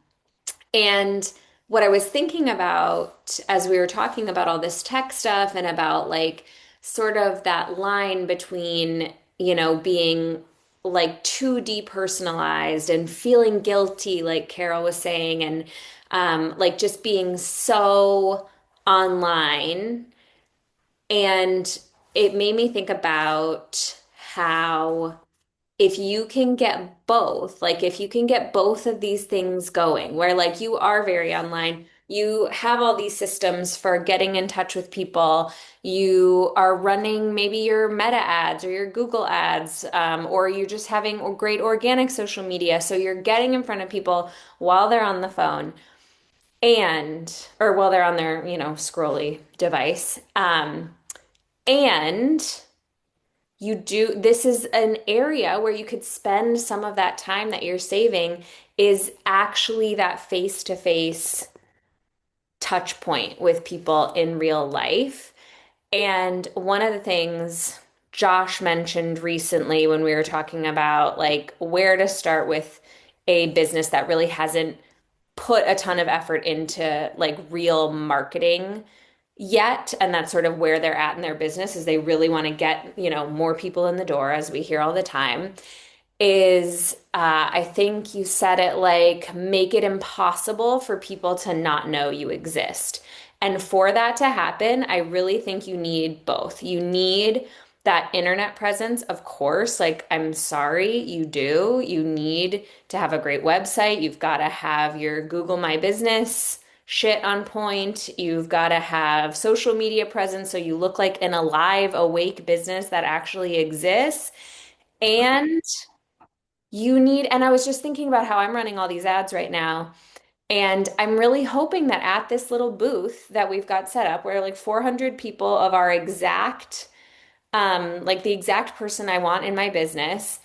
and what I was thinking about as we were talking about all this tech stuff and about like sort of that line between, being like too depersonalized and feeling guilty, like Carol was saying, and like just being so online and it made me think about how if you can get both, like if you can get both of these things going, where like you are very online, you have all these systems for getting in touch with people, you are running maybe your Meta ads or your Google ads, or you're just having great organic social media. So you're getting in front of people while they're on the phone or while they're on their, scrolly device. And this is an area where you could spend some of that time that you're saving is actually that face-to-face touch point with people in real life. And one of the things Josh mentioned recently when we were talking about like where to start with a business that really hasn't put a ton of effort into like real marketing yet, and that's sort of where they're at in their business is they really want to get, more people in the door as we hear all the time is I think you said it like make it impossible for people to not know you exist. And for that to happen, I really think you need both. You need that internet presence, of course. Like, I'm sorry, you do. You need to have a great website. You've got to have your Google My Business shit on point. You've got to have social media presence so you look like an alive, awake business that actually exists. And and I was just thinking about how I'm running all these ads right now. And I'm really hoping that at this little booth that we've got set up, where like 400 people of our exact, like the exact person I want in my business,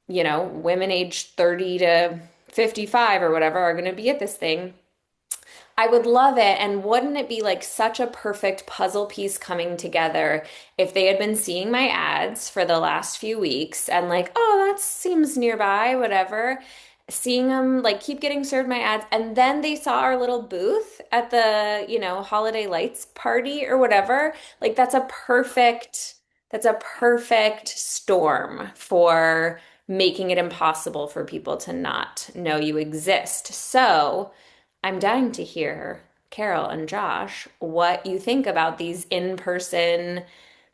women aged 30 to 55 or whatever are going to be at this thing. I would love it. And wouldn't it be like such a perfect puzzle piece coming together if they had been seeing my ads for the last few weeks and like, oh, that seems nearby, whatever. Seeing them like keep getting served my ads. And then they saw our little booth at the, holiday lights party or whatever. Like that's a perfect storm for making it impossible for people to not know you exist. So, I'm dying to hear, Carol and Josh, what you think about these in-person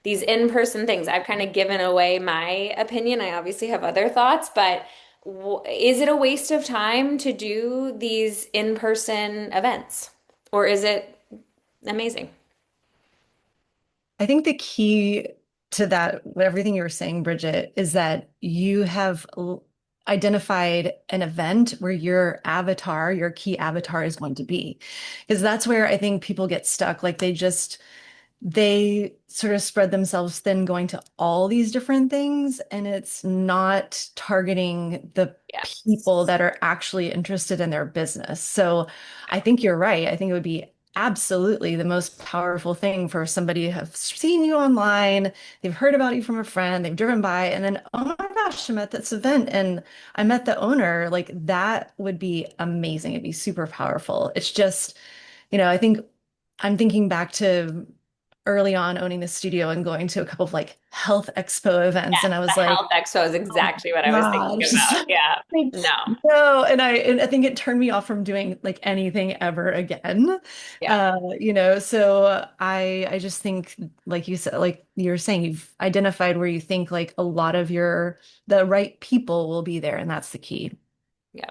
things. I've kind of given away my opinion. I obviously have other thoughts, but is it a waste of time to do these in-person events? Or is it amazing? I think the key to that, everything you were saying, Bridget, is that you have identified an event where your avatar, your key avatar is going to be. Because that's where I think people get stuck. Like they sort of spread themselves thin going to all these different things, and it's not targeting the Yes. people that are actually interested in their business. So I think you're right. I think it would be absolutely the most powerful thing for somebody to have seen you online, they've heard about you from a friend, they've driven by, and then, oh my gosh, I'm at this event and I met the owner. Like that would be amazing. It'd be super powerful. It's just, I think I'm thinking back to early on owning the studio and going to a couple of like health expo events. And I The was like, health expo is oh exactly what I was thinking gosh. about. Yeah. Like, No. no. And I think it turned me off from doing like anything ever again. Yeah. So I just think, like you said, like you were saying, you've identified where you think like a lot of the right people will be there, and that's the key. Yeah.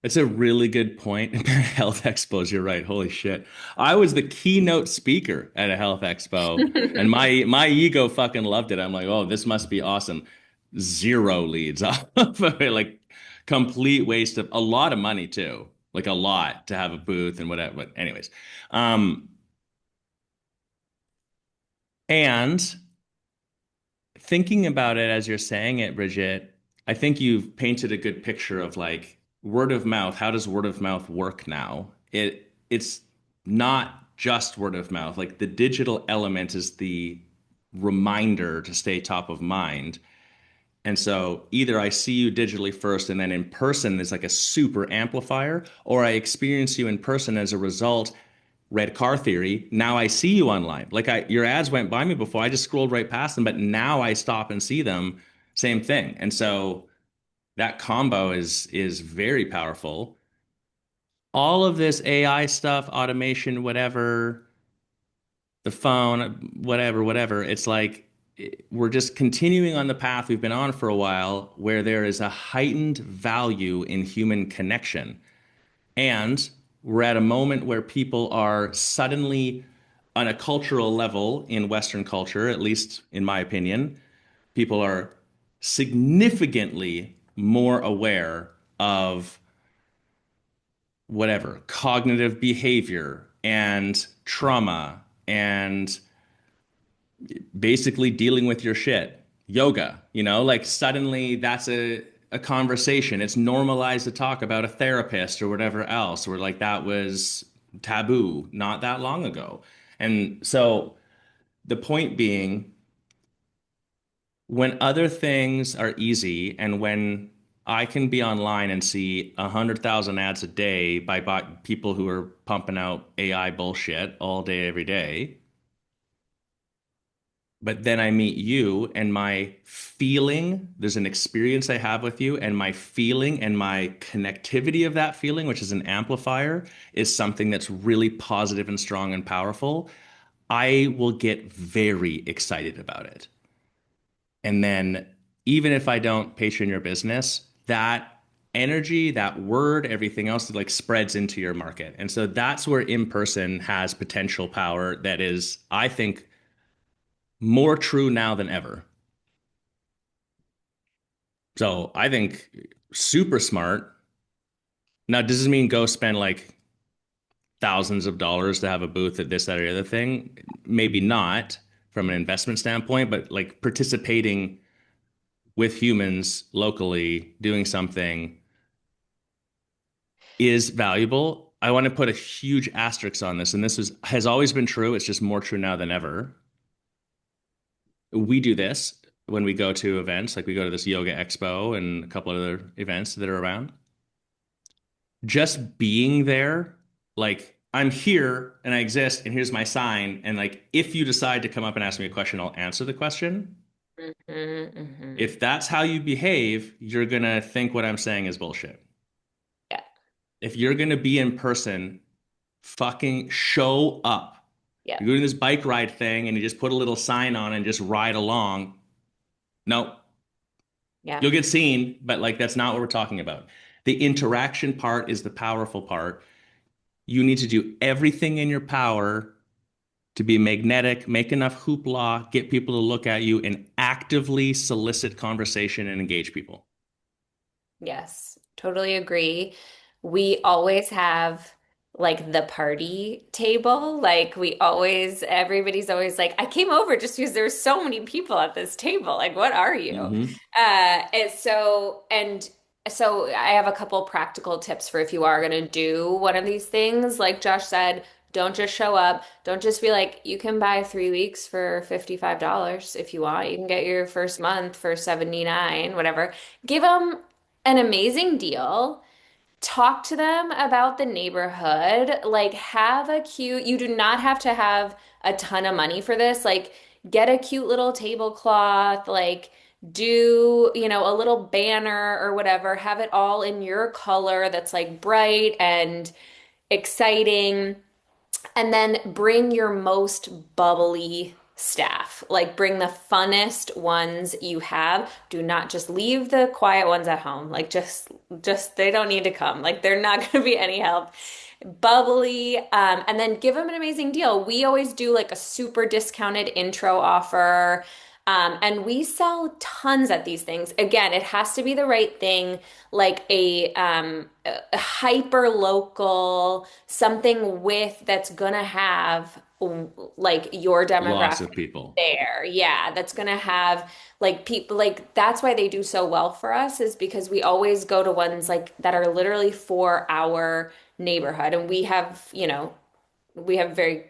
It's a really good point. Health expos, you're right. Holy shit. I was the keynote speaker at a health expo, and my ego fucking loved it. I'm like, oh, this must be awesome. Zero leads off of it. Like complete waste of a lot of money too. Like a lot to have a booth and whatever. But anyways. Um, and thinking about it as you're saying it, Bridget, I think you've painted a good picture of like word of mouth. How does word of mouth work now? It's not just word of mouth. Like the digital element is the reminder to stay top of mind. And so either I see you digitally first and then in person is like a super amplifier, or I experience you in person as a result. Red car theory. Now I see you online. Like your ads went by me before. I just scrolled right past them, but now I stop and see them. Same thing. And so that combo is very powerful. All of this AI stuff, automation, whatever, the phone, whatever. It's like we're just continuing on the path we've been on for a while, where there is a heightened value in human connection. And we're at a moment where people are suddenly, on a cultural level in Western culture, at least in my opinion, people are significantly more aware of whatever cognitive behavior and trauma and basically dealing with your shit. Yoga, like suddenly that's a conversation. It's normalized to talk about a therapist or whatever else, where like that was taboo not that long ago. And so the point being, when other things are easy and when I can be online and see 100,000 ads a day by people who are pumping out AI bullshit all day, every day, but then I meet you and my feeling, there's an experience I have with you, and my feeling and my connectivity of that feeling, which is an amplifier, is something that's really positive and strong and powerful. I will get very excited about it. And then even if I don't patron your business, that energy, that word, everything else like spreads into your market. And so that's where in person has potential power that is, I think, more true now than ever. So I think super smart. Now, does this mean go spend like thousands of dollars to have a booth at this, that, or the other thing? Maybe not from an investment standpoint, but like participating with humans locally doing something is valuable. I want to put a huge asterisk on this, and has always been true. It's just more true now than ever. We do this when we go to events, like we go to this yoga expo and a couple other events that are around. Just being there, like I'm here and I exist, and here's my sign. And like if you decide to come up and ask me a question, I'll answer the question. Hmm. If that's how you behave, you're gonna think what I'm saying is bullshit. Yeah. If you're gonna be in person, fucking show up. Yeah. You're doing this bike ride thing and you just put a little sign on and just ride along. No, Yeah. you'll get seen, but like that's not what we're talking about. The interaction part is the powerful part. You need to do everything in your power to be magnetic, make enough hoopla, get people to look at you, and actively solicit conversation and engage people. Yes, totally agree. We always have like the party table. Like everybody's always like, I came over just because there's so many people at this table. Like, what are you? Hmm. And so I have a couple practical tips for if you are going to do one of these things. Like Josh said, don't just show up. Don't just be like, you can buy 3 weeks for $55 if you want. You can get your first month for 79, whatever. Give them an amazing deal. Talk to them about the neighborhood. Like, you do not have to have a ton of money for this. Like, get a cute little tablecloth, like, a little banner or whatever. Have it all in your color that's like bright and exciting. And then bring your most bubbly staff. Like bring the funnest ones you have. Do not just leave the quiet ones at home. Like just they don't need to come. Like they're not going to be any help. Bubbly, and then give them an amazing deal. We always do like a super discounted intro offer. And we sell tons at these things. Again, it has to be the right thing, like a hyper local, something that's gonna have like your Lots demographic of people. there. Yeah, that's gonna have like people like that's why they do so well for us is because we always go to ones like that are literally for our neighborhood. And we have very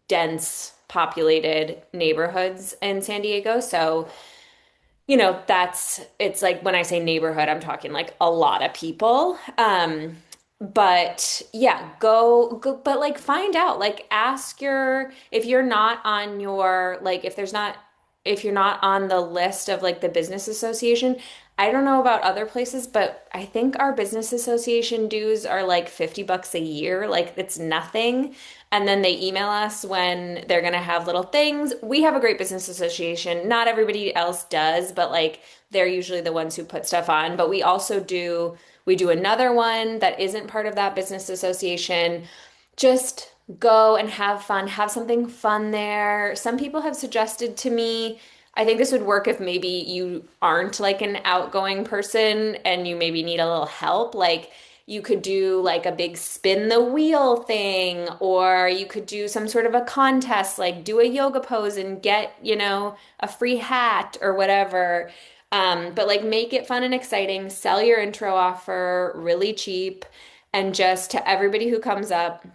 dense populated neighborhoods in San Diego. So, it's like when I say neighborhood, I'm talking like a lot of people. But yeah, go, but like find out, like if you're not on your, like, if you're not on the list of like the business association, I don't know about other places, but I think our business association dues are like $50 a year. Like it's nothing. And then they email us when they're going to have little things. We have a great business association. Not everybody else does, but like they're usually the ones who put stuff on. But we do another one that isn't part of that business association. Just go and have fun, have something fun there. Some people have suggested to me, I think this would work if maybe you aren't like an outgoing person and you maybe need a little help. Like you could do like a big spin the wheel thing, or you could do some sort of a contest, like do a yoga pose and get, a free hat or whatever. But like make it fun and exciting, sell your intro offer really cheap, and just to everybody who comes up,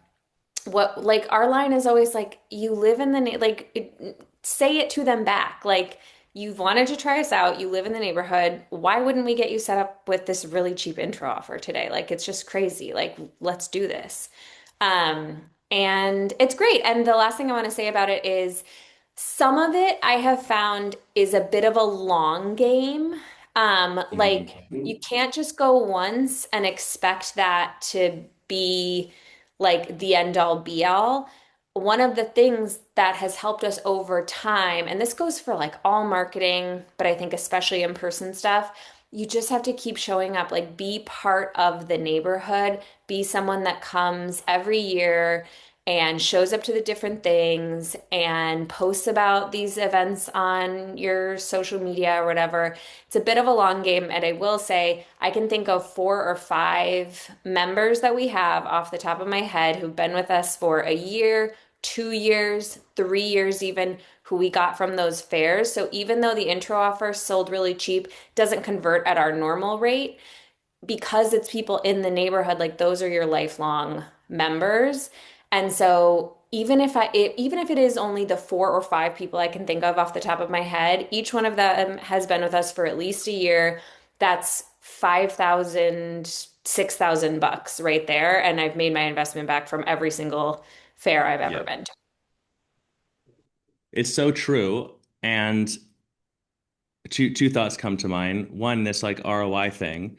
what like our line is always like you live in the say it to them back like you've wanted to try us out, you live in the neighborhood, why wouldn't we get you set up with this really cheap intro offer today? Like it's just crazy, like let's do this. And it's great. And the last thing I want to say about it is some of it I have found is a bit of a long game. Like you can't just go once and expect that to be like the end all be all. One of the things that has helped us over time, and this goes for like all marketing, but I think especially in person stuff, you just have to keep showing up, like be part of the neighborhood, be someone that comes every year and shows up to the different things and posts about these events on your social media or whatever. It's a bit of a long game, and I will say I can think of 4 or 5 members that we have off the top of my head who've been with us for a year, 2 years, 3 years even, who we got from those fairs. So even though the intro offer sold really cheap, doesn't convert at our normal rate, because it's people in the neighborhood, like those are your lifelong members. And so even if it is only the 4 or 5 people I can think of off the top of my head, each one of them has been with us for at least a year. That's 5,000, 6,000 bucks right there. And I've made my investment back from every single fair I've ever Yep. been to. It's so true. And two thoughts come to mind. One, this like ROI thing.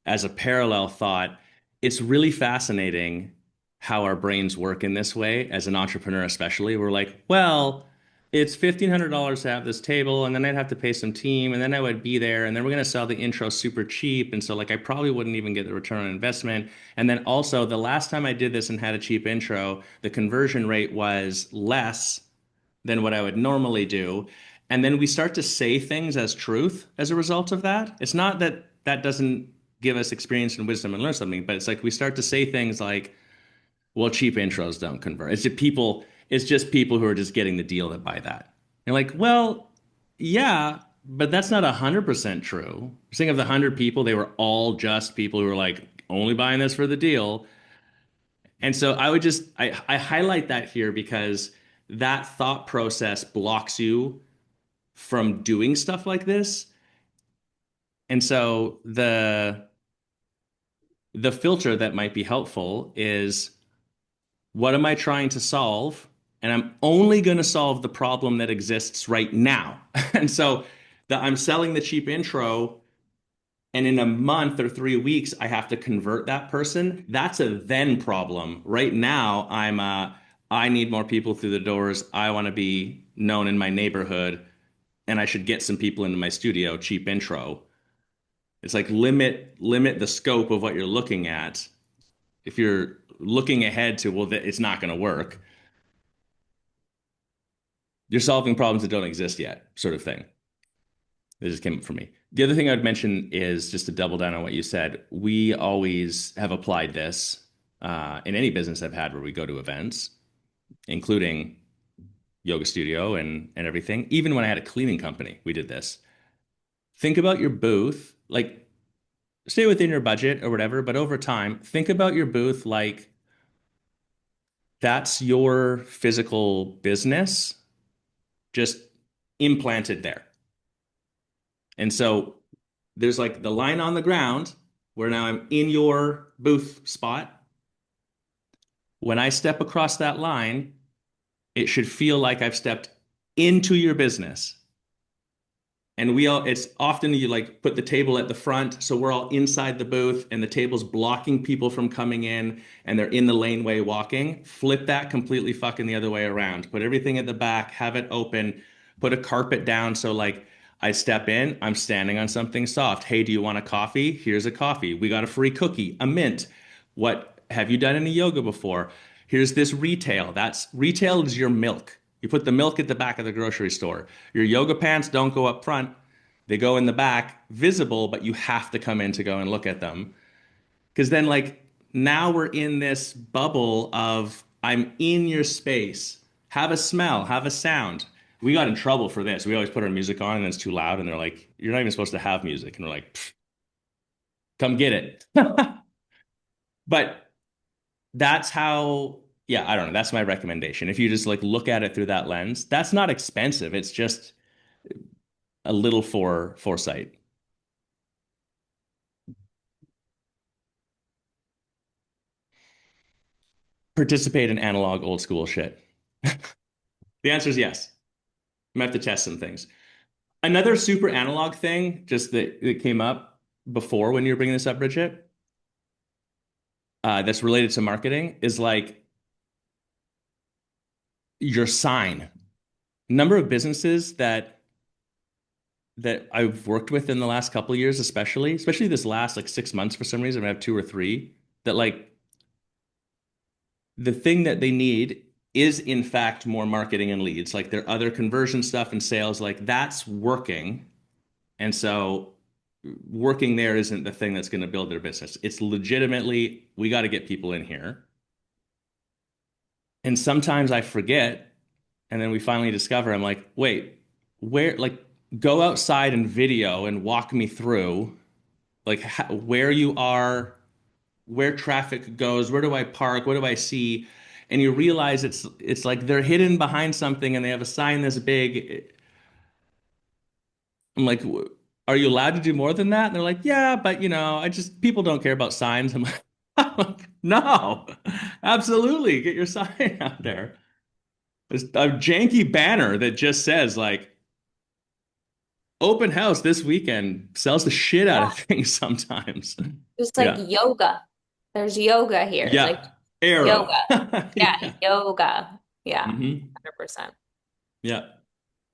As a parallel thought, it's really fascinating how our brains work in this way as an entrepreneur, especially. We're like, well, it's $1,500 to have this table, and then I'd have to pay some team, and then I would be there, and then we're going to sell the intro super cheap. And so, like, I probably wouldn't even get the return on investment. And then also, the last time I did this and had a cheap intro, the conversion rate was less than what I would normally do. And then we start to say things as truth as a result of that. It's not that that doesn't give us experience and wisdom and learn something, but it's like we start to say things like, well, cheap intros don't convert. It's just people who are just getting the deal that buy that. You're like, well, yeah, but that's not 100% true. Think of the 100 people, they were all just people who were like only buying this for the deal. And so I highlight that here because that thought process blocks you from doing stuff like this. And so the filter that might be helpful is, what am I trying to solve? And I'm only going to solve the problem that exists right now. And so I'm selling the cheap intro, and in a month or 3 weeks, I have to convert that person. That's a then problem. Right now, I need more people through the doors. I want to be known in my neighborhood, and I should get some people into my studio, cheap intro. It's like limit the scope of what you're looking at. If you're looking ahead to, well, it's not going to work, you're solving problems that don't exist yet, sort of thing. It just came up for me. The other thing I'd mention is just to double down on what you said. We always have applied this in any business I've had where we go to events, including yoga studio and everything. Even when I had a cleaning company, we did this. Think about your booth, like stay within your budget or whatever, but over time, think about your booth like that's your physical business just implanted there. And so there's like the line on the ground where now I'm in your booth spot. When I step across that line, it should feel like I've stepped into your business. And it's often you like put the table at the front, so we're all inside the booth and the table's blocking people from coming in and they're in the laneway walking. Flip that completely fucking the other way around. Put everything at the back, have it open, put a carpet down so like I step in, I'm standing on something soft. Hey, do you want a coffee? Here's a coffee. We got a free cookie, a mint. What have you done any yoga before? Here's this retail. Retail is your milk. You put the milk at the back of the grocery store. Your yoga pants don't go up front. They go in the back, visible, but you have to come in to go and look at them. Because then, like, now we're in this bubble of I'm in your space. Have a smell, have a sound. We got in trouble for this. We always put our music on and it's too loud. And they're like, you're not even supposed to have music. And we're like, come get it. But that's how, yeah, I don't know. That's my recommendation. If you just like look at it through that lens, that's not expensive. It's just a little foresight. Participate in analog old school shit. The answer is yes. I'm gonna have to test some things. Another super analog thing, just that came up before when you were bringing this up, Bridget, that's related to marketing is like your sign. Number of businesses that I've worked with in the last couple of years, especially this last like 6 months for some reason, I have two or three that like the thing that they need is in fact more marketing and leads. Like their other conversion stuff and sales, like that's working. And so working there isn't the thing that's going to build their business. It's legitimately, we got to get people in here. And sometimes I forget, and then we finally discover, I'm like, wait, where, like, go outside and video and walk me through, like, where you are, where traffic goes, where do I park, what do I see? And you realize it's like they're hidden behind something and they have a sign this big. I'm like, are you allowed to do more than that? And they're like, yeah, but I just people don't care about signs. I'm like, no, absolutely, get your sign out there. There's a janky banner that just says like open house this weekend sells the shit out of things sometimes. Just like Yeah. yoga. There's yoga here. Like Yeah. Arrow. yoga. Yeah, Yeah. yoga. Yeah, Hmm. 100%. Yeah.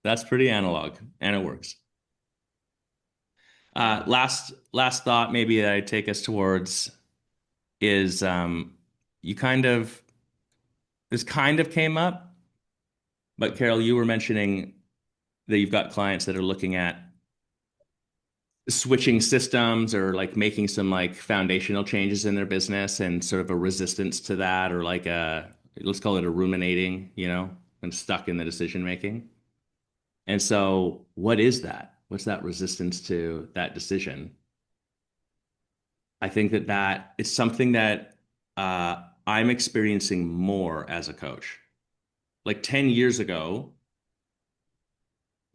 That's pretty analog and it works. Last thought maybe that I take us towards is you kind of this kind of came up, but Carol, you were mentioning that you've got clients that are looking at switching systems or like making some like foundational changes in their business and sort of a resistance to that or like a let's call it a ruminating, and stuck in the decision making. And so what is that? What's that resistance to that decision? I think that it's something that I'm experiencing more as a coach. Like 10 years ago,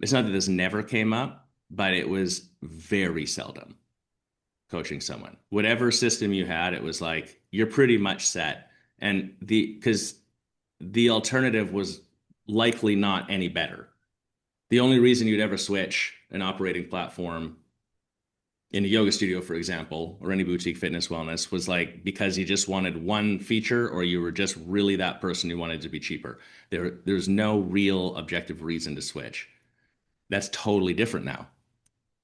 it's not that this never came up, but it was very seldom coaching someone. Whatever system you had, it was like you're pretty much set. And because the alternative was likely not any better. The only reason you'd ever switch an operating platform in a yoga studio, for example, or any boutique fitness wellness was like because you just wanted one feature or you were just really that person who wanted to be cheaper. There's no real objective reason to switch. That's totally different now.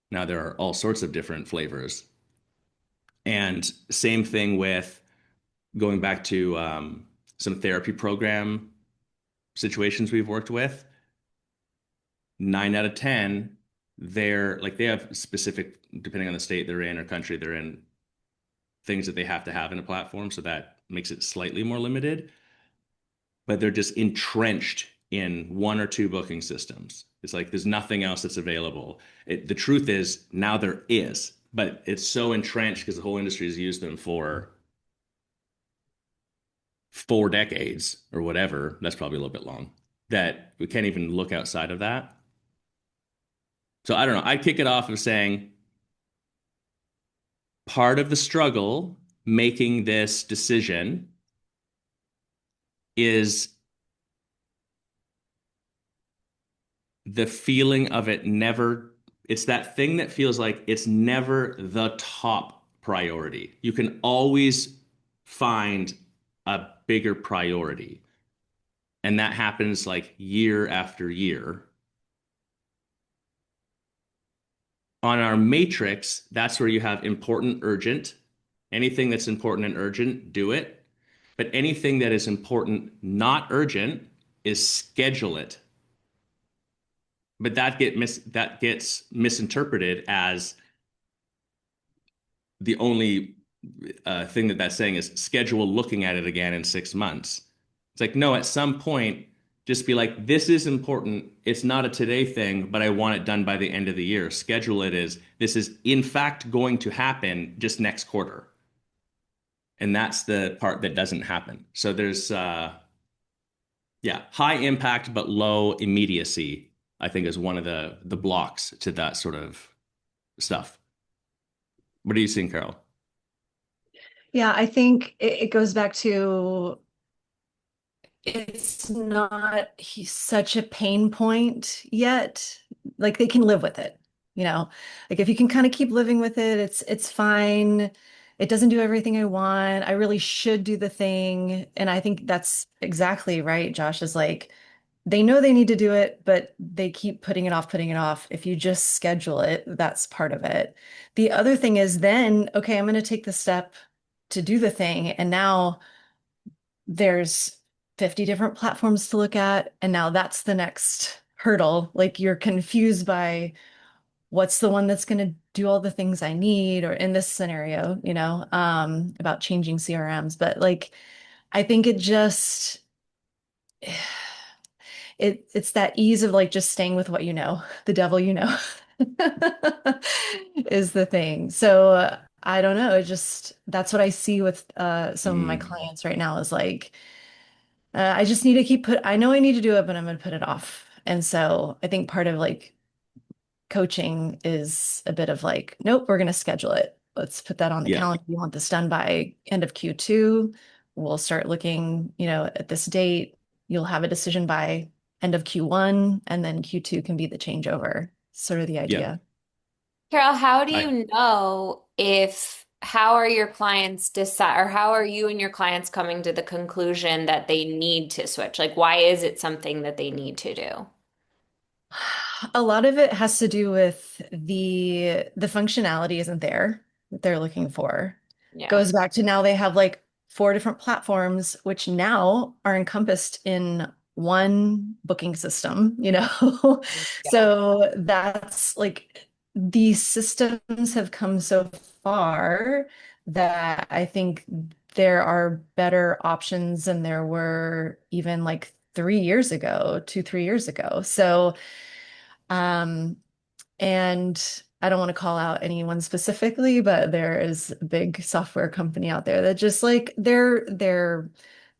Now there are all sorts of different flavors. And same thing with going back to some therapy program situations we've worked with. 9 out of 10, they're like they have specific, depending on the state they're in or country they're in, things that they have to have in a platform, so that makes it slightly more limited. But they're just entrenched in one or two booking systems. It's like there's nothing else that's available. The truth is now there is, but it's so entrenched because the whole industry has used them for 4 decades or whatever. That's probably a little bit long. That we can't even look outside of that. So I don't know. I'd kick it off of saying part of the struggle making this decision is the feeling of it never, it's that thing that feels like it's never the top priority. You can always find a bigger priority. And that happens like year after year. On our matrix, that's where you have important, urgent. Anything that's important and urgent, do it. But anything that is important, not urgent, is schedule it. But that gets misinterpreted as the only thing that that's saying is schedule looking at it again in 6 months. It's like, no, at some point, just be like, this is important. It's not a today thing, but I want it done by the end of the year. Schedule it as this is in fact going to happen just next quarter. And that's the part that doesn't happen. So there's, yeah, high impact, but low immediacy, I think is one of the blocks to that sort of stuff. What do you think, Carol? Yeah, I think it goes back to it's not such a pain point yet. Like they can live with it, you know. Like if you can kind of keep living with it, it's fine. It doesn't do everything I want. I really should do the thing. And I think that's exactly right, Josh, is like they know they need to do it, but they keep putting it off, putting it off. If you just schedule it, that's part of it. The other thing is then, okay, I'm going to take the step to do the thing. And now there's 50 different platforms to look at, and now that's the next hurdle. Like you're confused by what's the one that's going to do all the things I need, or in this scenario, about changing CRMs. But like, I think it's that ease of like just staying with what you know, the devil is the thing. So I don't know. It just that's what I see with some of my Mm, clients right now is like I just need to I know I need to do it, but I'm going to put it off. And so I think part of like coaching is a bit of like, nope, we're going to schedule it. Let's put that on the yeah, calendar. We want this done by end of Q2. We'll start looking, at this date. You'll have a decision by end of Q1, and then Q2 can be the changeover. Sort of the yeah. idea. Carol, how do I you know if how are your clients decide or how are you and your clients coming to the conclusion that they need to switch? Like, why is it something that they need to do? A lot of it has to do with the functionality isn't there that they're looking for. Yeah. Goes back to now they have like four different platforms, which now are encompassed in one booking system. Yeah. So that's like these systems have come so far that I think there are better options than there were even like 3 years ago, 2, 3 years ago. So um, and I don't want to call out anyone specifically, but there is a big software company out there that just like their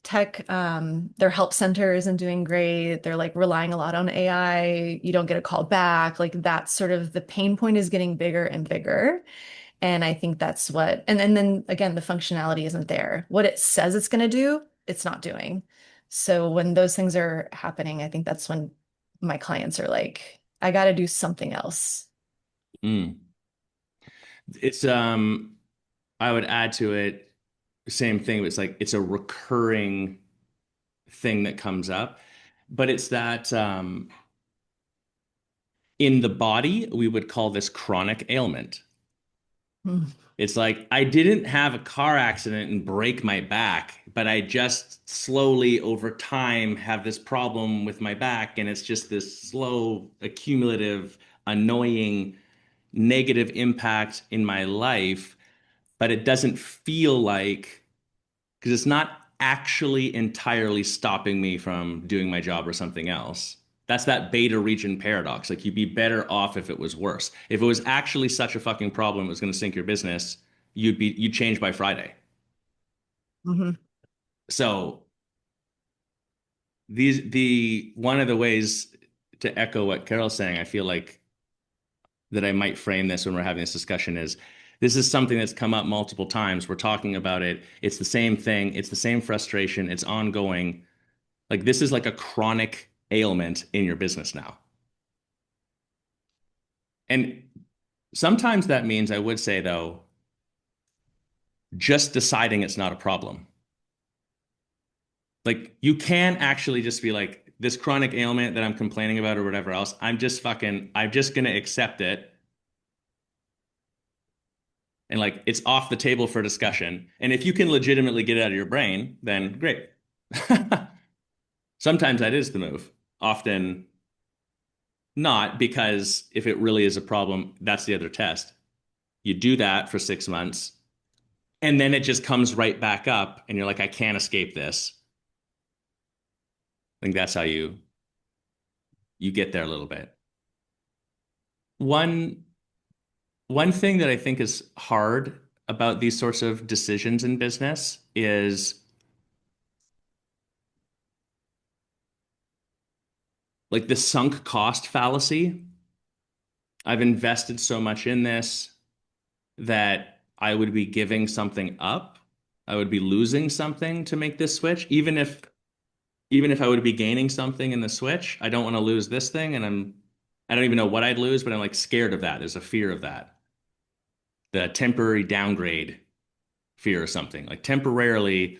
tech, their help center isn't doing great. They're like relying a lot on AI. You don't get a call back. Like that's sort of the pain point is getting bigger and bigger. And I think that's and then again, the functionality isn't there. What it says it's going to do, it's not doing. So when those things are happening, I think that's when my clients are like, I got to do something else. mm. It's I would add to it same thing. It's like it's a recurring thing that comes up, but it's that in the body we would call this chronic ailment. Mm. It's like I didn't have a car accident and break my back, but I just slowly over time have this problem with my back, and it's just this slow, accumulative, annoying, negative impact in my life, but it doesn't feel like because it's not actually entirely stopping me from doing my job or something else. That's that beta region paradox. Like you'd be better off if it was worse. If it was actually such a fucking problem, it was going to sink your business, you'd change by Friday. Mhm. So the one of the ways to echo what Carol's saying, I feel like that I might frame this when we're having this discussion is this is something that's come up multiple times. We're talking about it. It's the same thing. It's the same frustration. It's ongoing. Like this is like a chronic ailment in your business now. And sometimes that means I would say though, just deciding it's not a problem. Like you can actually just be like this chronic ailment that I'm complaining about or whatever else. I'm just going to accept it. And like it's off the table for discussion. And if you can legitimately get it out of your brain, then great. Sometimes that is the move. Often not, because if it really is a problem, that's the other test. You do that for 6 months, and then it just comes right back up, and you're like, I can't escape this. I think that's how you get there a little bit. One one thing that I think is hard about these sorts of decisions in business is like the sunk cost fallacy. I've invested so much in this that I would be giving something up. I would be losing something to make this switch, even if I would be gaining something in the switch. I don't want to lose this thing, and I don't even know what I'd lose, but I'm like scared of that. There's a fear of that. The temporary downgrade fear or something. Like temporarily,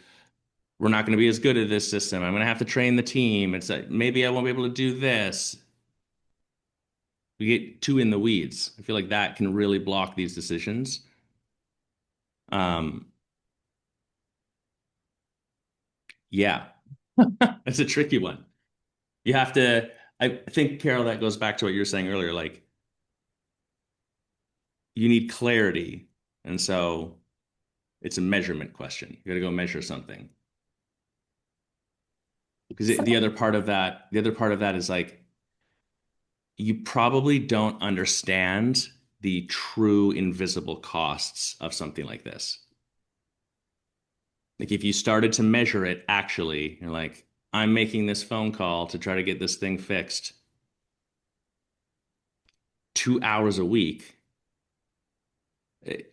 we're not going to be as good at this system. I'm going to have to train the team. It's like maybe I won't be able to do this. We get too in the weeds. I feel like that can really block these decisions. Um, Yeah, that's a tricky one. You have to, I think, Carol, that goes back to what you were saying earlier. Like, you need clarity. And so it's a measurement question. You got to go measure something. Because So, the other part of that is like, you probably don't understand the true invisible costs of something like this. Like, if you started to measure it, actually, you're like, I'm making this phone call to try to get this thing fixed 2 hours a week.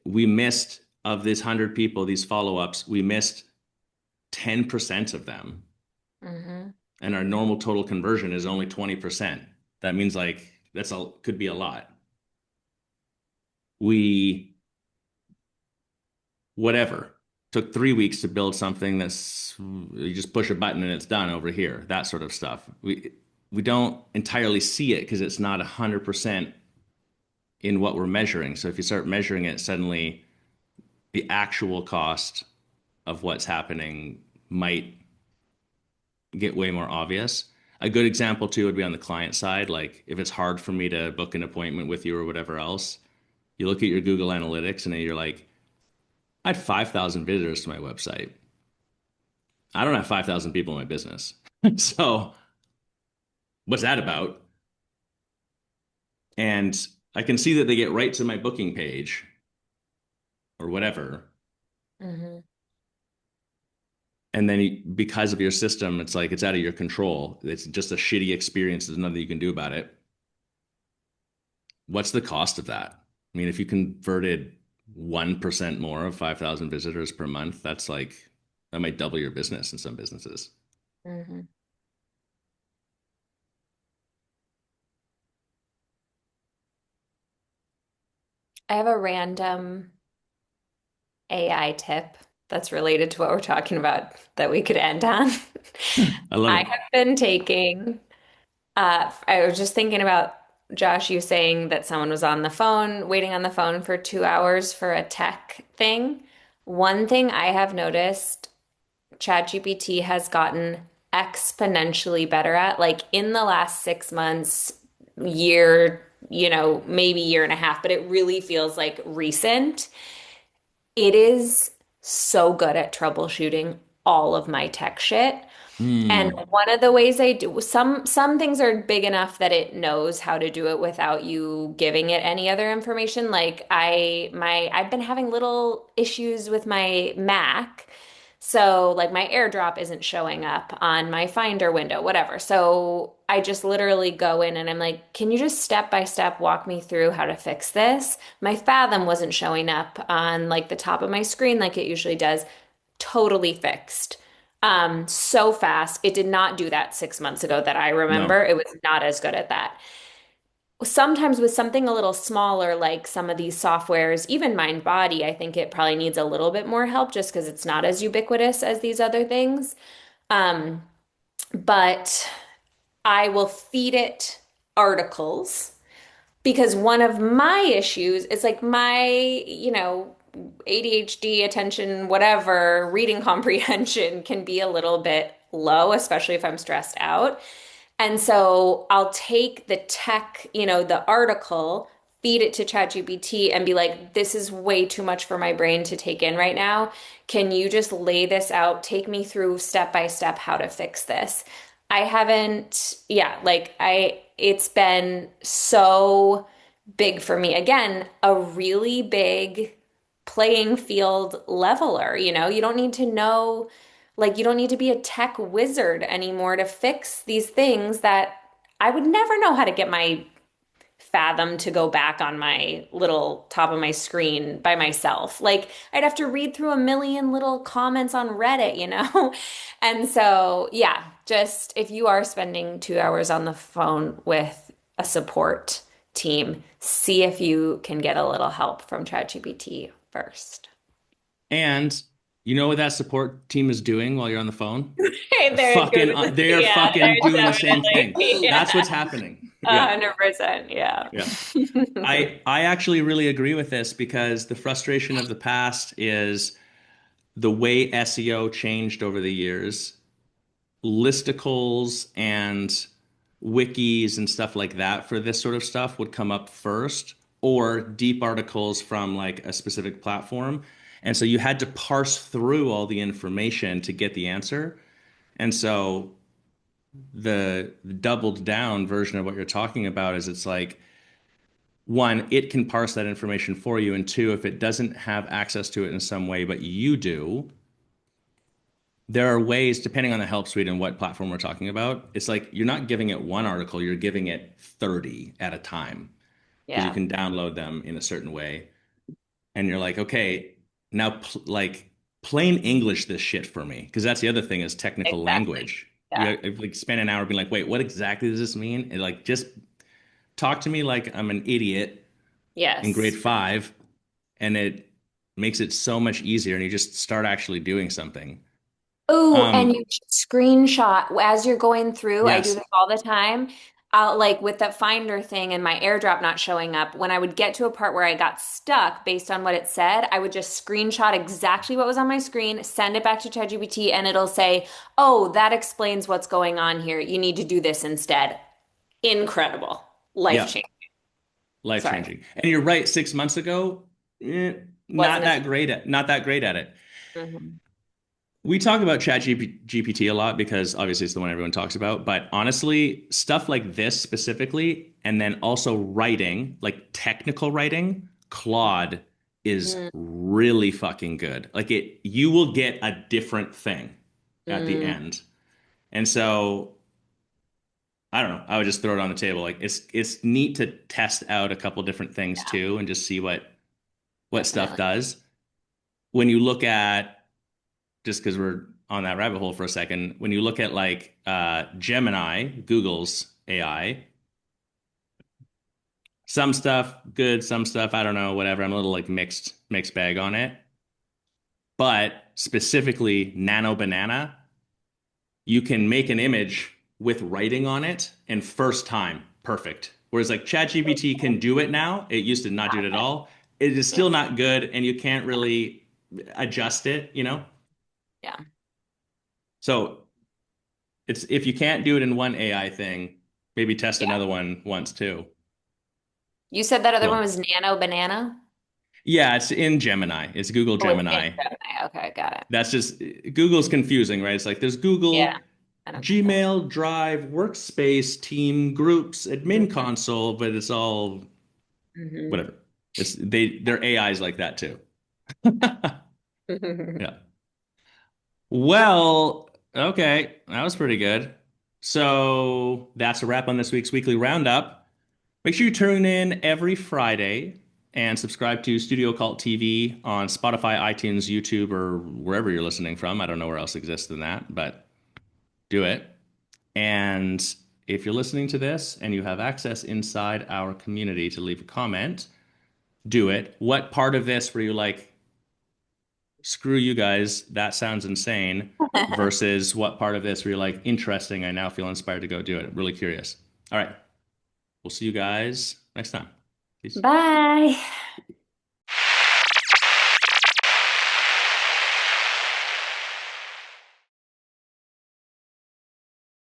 We missed of these 100 people, these follow-ups, we missed 10% of them. mhm. And our normal total conversion is only 20%. That means like could be a lot. We whatever took 3 weeks to build something that's you just push a button and it's done over here. That sort of stuff. We don't entirely see it because it's not 100% in what we're measuring. So if you start measuring it, suddenly the actual cost of what's happening might get way more obvious. A good example too would be on the client side. Like if it's hard for me to book an appointment with you or whatever else, you look at your Google Analytics and then you're like, I had 5,000 visitors to my website. I don't have 5,000 people in my business. So what's that about? And I can see that they get right to my booking page or whatever. Mhm. And then because of your system, it's like it's out of your control. It's just a shitty experience. There's nothing you can do about it. What's the cost of that? I mean, if you converted 1% more of 5,000 visitors per month, that's like, that might double your business in some businesses. Mhm. I have a random AI tip that's related to what we're talking about that we could end on. I love I it. have been taking, I was just thinking about Josh, you saying that someone was on the phone, waiting on the phone for 2 hours for a tech thing. One thing I have noticed ChatGPT has gotten exponentially better at, like in the last 6 months, year, maybe year and a half, but it really feels like recent. It is so good at troubleshooting all of my tech shit. And Hmm. one of the ways I do some things are big enough that it knows how to do it without you giving it any other information. Like I've been having little issues with my Mac. So like my AirDrop isn't showing up on my Finder window, whatever. So I just literally go in and I'm like, can you just step by step walk me through how to fix this? My Fathom wasn't showing up on like the top of my screen like it usually does. Totally fixed. So fast. It did not do that 6 months ago that I remember. No. It was not as good at that. Sometimes with something a little smaller, like some of these softwares, even MindBody, I think it probably needs a little bit more help just because it's not as ubiquitous as these other things. Um, but I will feed it articles because one of my issues is like my, ADHD, attention, whatever, reading comprehension can be a little bit low, especially if I'm stressed out. And so I'll take the tech, the article, feed it to ChatGPT and be like, this is way too much for my brain to take in right now. Can you just lay this out? Take me through step by step how to fix this. I haven't, yeah, like it's been so big for me. Again, a really big playing field leveler, you don't need to know, like, you don't need to be a tech wizard anymore to fix these things that I would never know how to get my Fathom to go back on my little top of my screen by myself. Like, I'd have to read through a million little comments on Reddit. And so, yeah, just if you are spending 2 hours on the phone with a support team, see if you can get a little help from ChatGPT first. And you know what that support team is doing while you're on the phone? Hey, they're Fucking, good. they are Yeah, fucking they're doing the same definitely, thing. That's yeah, what's happening. Yeah. 100%, yeah. Yeah. I actually really agree with this because the frustration of the past is the way SEO changed over the years. listicles and wikis and stuff like that for this sort of stuff would come up first, or deep articles from like a specific platform. And so you had to parse through all the information to get the answer. And so the doubled down version of what you're talking about is it's like, one, it can parse that information for you. And two, if it doesn't have access to it in some way, but you do, there are ways, depending on the help suite and what platform we're talking about, it's like you're not giving it one article, you're giving it 30 at a time because you Yeah, can download them in a certain way. And you're like, okay, now like plain English this shit for me. Because that's the other thing is technical exactly. language. Yeah. Like spend an hour being like, wait, what exactly does this mean? And like just talk to me like I'm an idiot in grade Yes. 5, and it makes it so much easier, and you just start actually doing something. Oh, and Um, you should screenshot as you're going through. I do yes, this all the time. I'll like with that Finder thing and my AirDrop not showing up. When I would get to a part where I got stuck based on what it said, I would just screenshot exactly what was on my screen, send it back to ChatGPT, and it'll say, "Oh, that explains what's going on here. You need to do this instead." Incredible. Life yep, changing. life Sorry. changing. And you're right, 6 months ago, Wasn't as not that great at it. Mhm. We talk about ChatGPT a lot because obviously it's the one everyone talks about, but honestly, stuff like this specifically, and then also writing, like technical writing, Claude is Mm, really fucking good. Like you will get a different thing at the mm, end. And so I don't know, I would just throw it on the table. Like it's neat to test out a couple different things yeah, too and just see what stuff definitely. does. When you look at, just because we're on that rabbit hole for a second, when you look at like Gemini, Google's AI, some stuff good, some stuff I don't know, whatever. I'm a little like mixed bag on it. But specifically Nano Banana, you can make an image with writing on it and first time perfect. Whereas like ChatGPT can do it now, it used to not do it at all. It is Yeah. still not good, and you can't really adjust it, you know? Yeah. So it's if you can't do it in one AI thing, maybe test Yeah. another one once too. You said that other one Cool. was Nano Banana? Yeah, it's in Gemini. It's Google Oh, it's in Gemini. Gemini. Okay, got it. That's just Google's confusing, right? It's like there's Yeah, Google, I don't get that. Gmail, Drive, Workspace, Team, Groups, Admin Mhm. Console, but it's all Mhm. whatever. It's their AI's like that too. Yeah. Well, okay, that was pretty good. So that's a wrap on this week's weekly roundup. Make sure you tune in every Friday and subscribe to Studio Cult TV on Spotify, iTunes, YouTube, or wherever you're listening from. I don't know where else exists than that, but do it. And if you're listening to this and you have access inside our community to leave a comment, do it. What part of this were you like, screw you guys, that sounds insane, versus what part of this were you like, interesting, I now feel inspired to go do it? I'm really curious. All right. We'll see you guys next time. Peace. Bye.